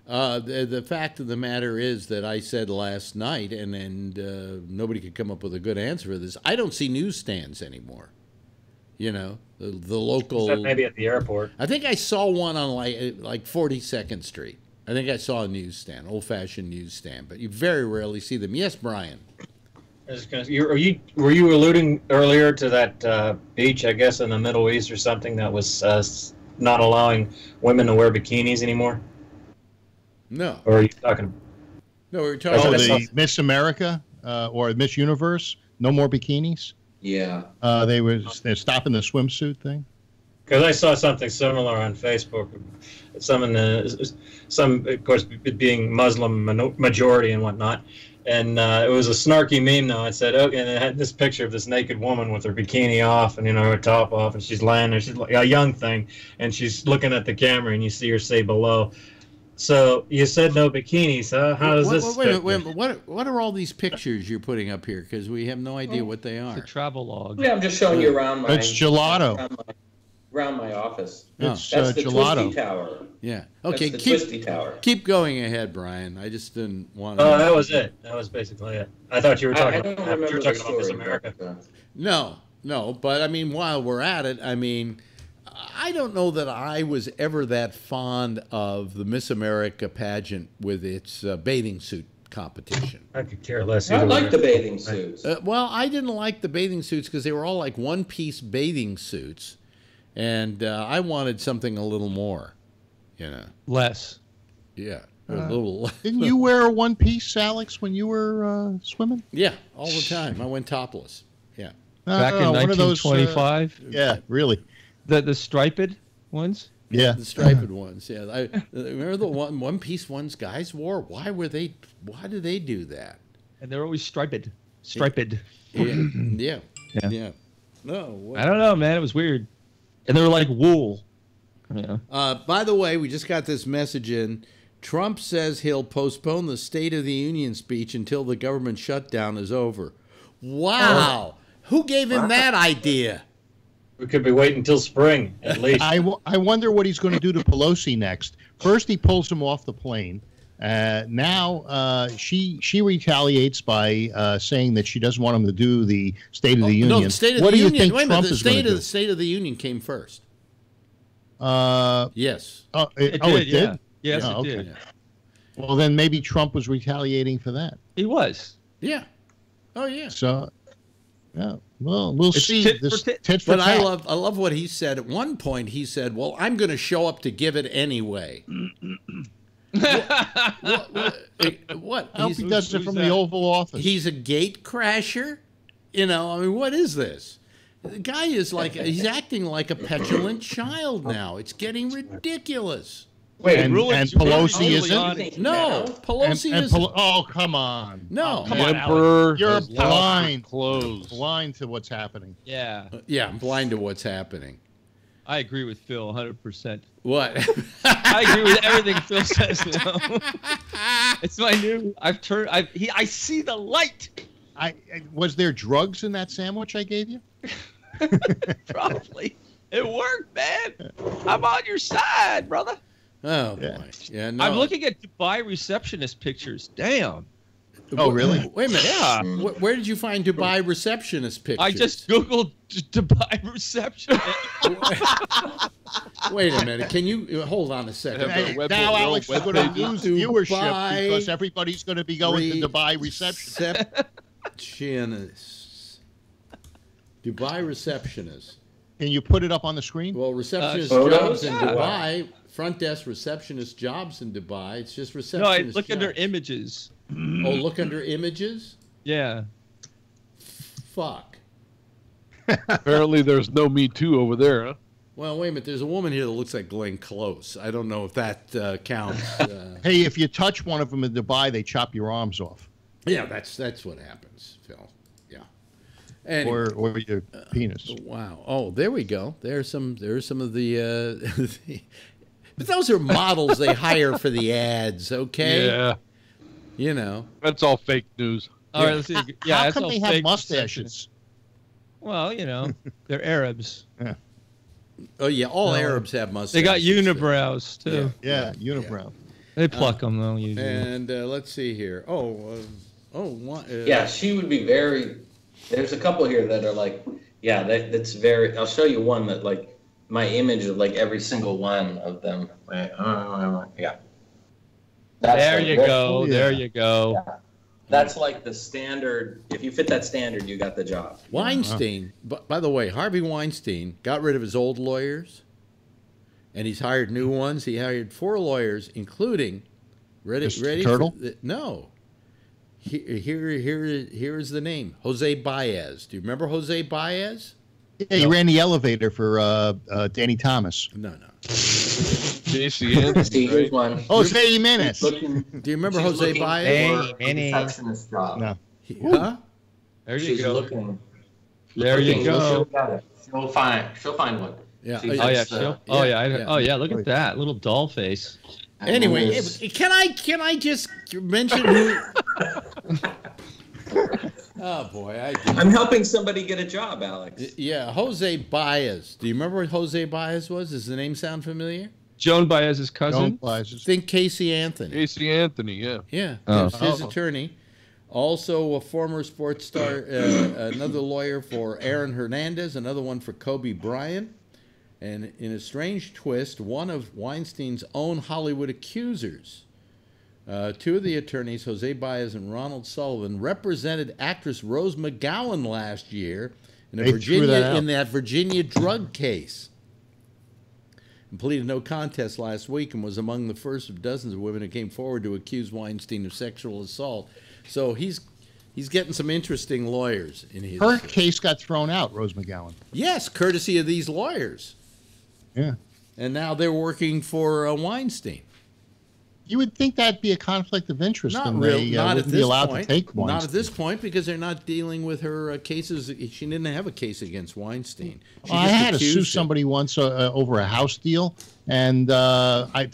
The fact of the matter is that I said last night, and nobody could come up with a good answer for this. I don't see newsstands anymore. You know, the local. Except maybe at the airport. I think I saw one on like 42nd Street. I think I saw a newsstand, old-fashioned newsstand, but you very rarely see them. Yes, Brian. Were you alluding earlier to that beach, I guess, in the Middle East or something that was not allowing women to wear bikinis anymore? No. Or are you talking? No, we were talking about the Miss America or Miss Universe. No more bikinis. Yeah. They're stopping the swimsuit thing. Because I saw something similar on Facebook. Some, of course, being Muslim majority and whatnot. And it was a snarky meme, though. It said, okay, and it had this picture of this naked woman with her bikini off and, her top off, and she's laying there. She's like a young thing, and she's looking at the camera, and you see her say below. So you said no bikinis, huh? How does this? Wait, what are all these pictures you're putting up here? Because we have no idea what they are. It's a travel log. Yeah, I'm just showing you around my. It's gelato. Around my office. It's That's the gelato. Twisty Tower. Yeah. Okay. That's the Twisty Tower. Keep going ahead, Brian. I just didn't want to. Oh, that was it. That was basically it. I thought you were talking. I don't remember you were talking about Miss America. No. But I mean, while we're at it, I mean, I don't know that I was ever that fond of the Miss America pageant with its bathing suit competition. I could care less. I like the bathing suits. Well, I didn't like the bathing suits because they were all like one-piece bathing suits, and I wanted something a little more, Less. Yeah, a little. Didn't you wear a one piece, Alex, when you were swimming? Yeah, all the time. I went topless. Yeah. Back in 1925. Yeah, really. The striped ones. Yeah, the striped ones. Yeah, I remember the one piece ones guys wore. Why did they do that? And they're always striped. Yeah. No. I don't know, man. It was weird. And they were like wool. Yeah. By the way, we just got this message in. Trump says he'll postpone the State of the Union speech until the government shutdown is over. Wow. Who gave him that idea? We could be waiting until spring, at least. I wonder what he's going to do to Pelosi next. First, he pulls him off the plane. Now she retaliates by saying that she doesn't want him to do the State of the Union. No, the State of what the do Union. you think Wait a Trump minute, is going to do? the State of the Union came first. Yes. It did? Yeah. Yes, Oh, it okay. did. Well, then maybe Trump was retaliating for that. He was. Yeah. Oh, yeah. So, yeah. Well, we'll see. tit This for tat. tit for But tat. I love what he said. At one point, he said, "Well, I'm going to show up to give it anyway." What? I hope he does it from the Oval Office. He's a gate crasher? I mean, what is this? The guy is like, he's acting like a petulant child now. It's getting ridiculous. Wait, and Pelosi isn't? No, Pelosi isn't. Oh, come on. No. Come on, Emperor Alex. You're has lost blind. his clothes. Blind to what's happening. Yeah. Yeah, I'm blind to what's happening. I agree with Phil 100%. What? I agree with everything Phil says now. It's my new. I see the light. Was there drugs in that sandwich I gave you? Probably. It worked, man. I'm on your side, brother. Oh, boy. Yeah, no. I'm looking at Dubai receptionist pictures. Damn. Oh, really? Wait a minute. Yeah. Where did you find Dubai receptionist pictures? I just Googled Dubai receptionist. Wait a minute. Can you hold on a second? Hey, now Alex is going to lose viewership because everybody's going to be going to Dubai reception. Receptionist. Dubai receptionist. Can you put it up on the screen? Well, receptionist photos? jobs in Yeah. Dubai. Front desk receptionist jobs in Dubai. It's just No, receptionist I look under jobs. images. Oh, look under images? Yeah. Fuck. Apparently, there's no Me Too over there, huh? Well, wait a minute. There's a woman here that looks like Glenn Close. I don't know if that counts. Hey, if you touch one of them in Dubai, they chop your arms off. Yeah, that's what happens, Phil. Yeah. Anyway. Or your penis. Wow. Oh, there we go. There's some of the but those are models they hire for the ads, okay? Yeah. That's all fake news. All right, let's see. Yeah, How that's come all they have fake mustaches? Well, they're Arabs. Yeah. Oh yeah, all Arabs have mustaches. They got unibrows too. Yeah, unibrow. They pluck them though usually. And let's see here. Yeah, she would be very. There's a couple here that are like, yeah, that's very. I'll show you one that like my image of like every single one of them. Yeah. There you go. There you go. Yeah. That's like the standard. If you fit that standard, you got the job. Weinstein, by the way, Harvey Weinstein got rid of his old lawyers, and he's hired new ones. He hired 4 lawyers, including ready Turtle? No. Here is the name, Jose Baez. Do you remember Jose Baez? Yeah, he ran the elevator for Danny Thomas. No. JC Anthony, Here's one. Jose Jimenez. Do you remember Jose Baez? Receptionist job. No. Huh? There you She's go. looking. There you go. She'll find one. Yeah. Oh yeah. Look at that little doll face. Anyway, can I just mention who? Oh boy, I'm helping somebody get a job, Alex. Yeah, Jose Baez. Do you remember what Jose Baez was? Does the name sound familiar? Joan Baez's cousin. Think Casey Anthony. Casey Anthony, yeah. Yeah, Oh. his attorney. Also a former sports star, another lawyer for Aaron Hernandez, another one for Kobe Bryant. And in a strange twist, one of Weinstein's own Hollywood accusers. 2 of the attorneys, Jose Baez and Ronald Sullivan, represented actress Rose McGowan last year in that Virginia drug case. And pleaded no contest last week and was among the first of dozens of women who came forward to accuse Weinstein of sexual assault. So he's getting some interesting lawyers in his. Her case got thrown out, Rose McGowan. Yes, courtesy of these lawyers. Yeah. And now they're working for Weinstein. You would think that'd be a conflict of interest, Not and really. they Not wouldn't at be this allowed point. to take Weinstein. Not at this point, because they're not dealing with her cases. She didn't have a case against Weinstein. She I just had to sue accused him. somebody once over a house deal, and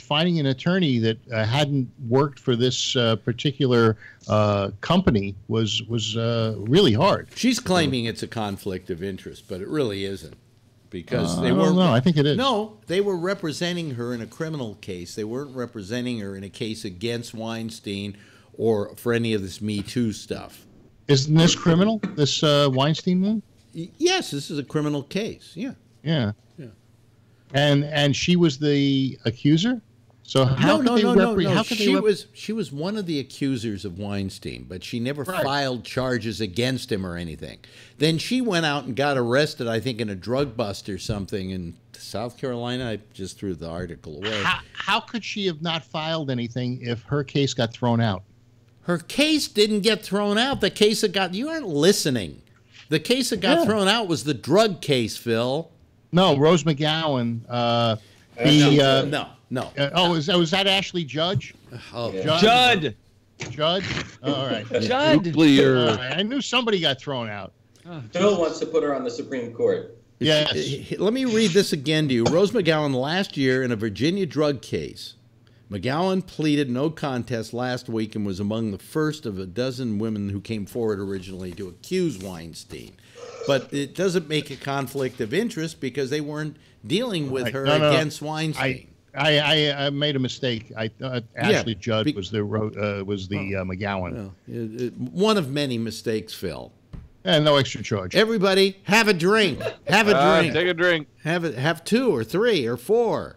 finding an attorney that hadn't worked for this particular company was really hard. She's claiming it's a conflict of interest, but it really isn't. Because they I don't weren't. know. I think it is. No, they were representing her in a criminal case. They weren't representing her in a case against Weinstein or for any of this Me Too stuff. Isn't this criminal? This Weinstein one? Yes, this is a criminal case. Yeah. Yeah. Yeah. And she was the accuser. So how could they how could She was one of the accusers of Weinstein, but she never filed charges against him or anything. Then she went out and got arrested, I think, in a drug bust or something in South Carolina. I just threw the article away. How could she have not filed anything if her case got thrown out? Her case didn't get thrown out. The case that got... You aren't listening. The case that got thrown out was the drug case, Phil. No, Rose McGowan. No. Was that Ashley Judge? Oh, Judd. All right. Judd. All right. I knew somebody got thrown out. Phil wants to put her on the Supreme Court. Yes. Let me read this again to you. Rose McGowan last year in a Virginia drug case. McGowan pleaded no contest last week and was among the first of a dozen women who came forward originally to accuse Weinstein. But it doesn't make a conflict of interest because they weren't dealing with her against Weinstein. I made a mistake. I thought Ashley Judd was the McGowan. Well, one of many mistakes, Phil. And no extra charge. Everybody, have a drink. Have a drink. Take a drink. Have 2 or 3 or 4.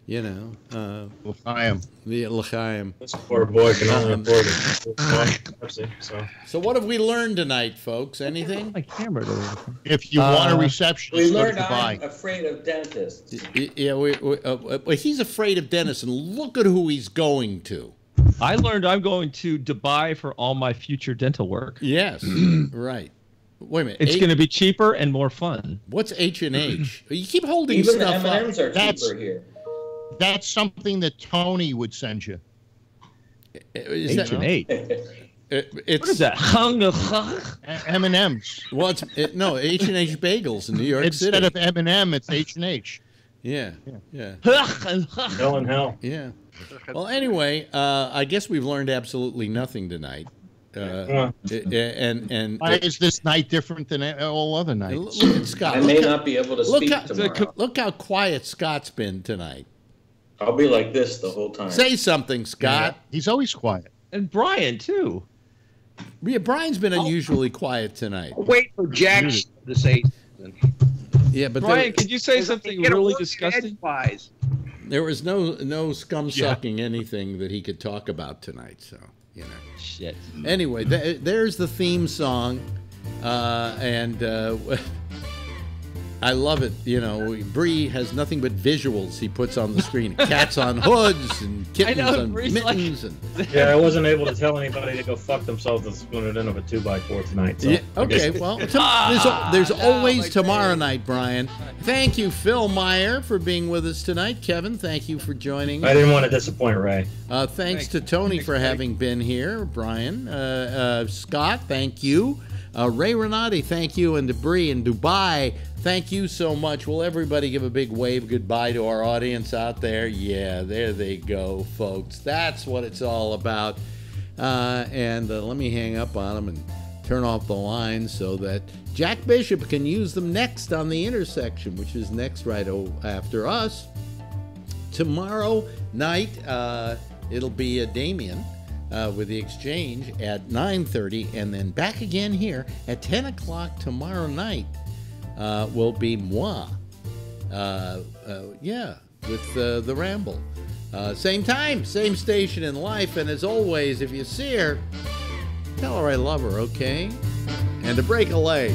You know. L'chaim. The L'chaim. This poor boy can only afford it. So what have we learned tonight, folks? Anything? My camera. If you want a receptionist, We learned I'm afraid of dentists. Yeah, he's afraid of dentists, and look at who he's going to. I learned I'm going to Dubai for all my future dental work. Yes, right. Wait a minute. It's going to be cheaper and more fun. What's H&H? You keep holding Even stuff the M&Ms up. are cheaper here. That's something that Tony would send you. H&H. It's, what is that? M&M's. Well, no, H&H Bagels in New York City. Instead of M&M, it's H&H. Yeah. Hell in hell. Yeah. Well, anyway, I guess we've learned absolutely nothing tonight. And why is this night different than all other nights? Look at Scott. I may not be able to speak tomorrow. Look how quiet Scott's been tonight. I'll be like this the whole time. Say something, Scott. Yeah, he's always quiet. And Brian, too. Yeah, Brian's been unusually quiet tonight. Wait for Jack to say something. Yeah, but Brian, could you say something really disgusting? There was no scum sucking anything that he could talk about tonight. So shit. Anyway, there's the theme song, and I love it. Bree has nothing but visuals he puts on the screen. Cats on hoods and kittens on mittens. Yeah, I wasn't able to tell anybody to go fuck themselves and spoon it in of a 2x4 tonight. So okay, well, there's always tomorrow night, Brian. Thank you, Phil Meyer, for being with us tonight. Kevin, thank you for joining us. I didn't want to disappoint Ray. Thanks to Tony for having been here. Brian, Scott, thank you. Ray Renati, thank you. And Debris in Dubai, thank you so much. Will everybody give a big wave goodbye to our audience out there? Yeah, there they go, folks. That's what it's all about. And let me hang up on them and turn off the lines so that Jack Bishop can use them next on The Intersection, which is next right after us. Tomorrow night, it'll be Damien with The Exchange at 9:30, and then back again here at 10 o'clock tomorrow night will be moi. With the Ramble. Same time, same station in life, and as always, if you see her, tell her I love her, okay? And to break a leg.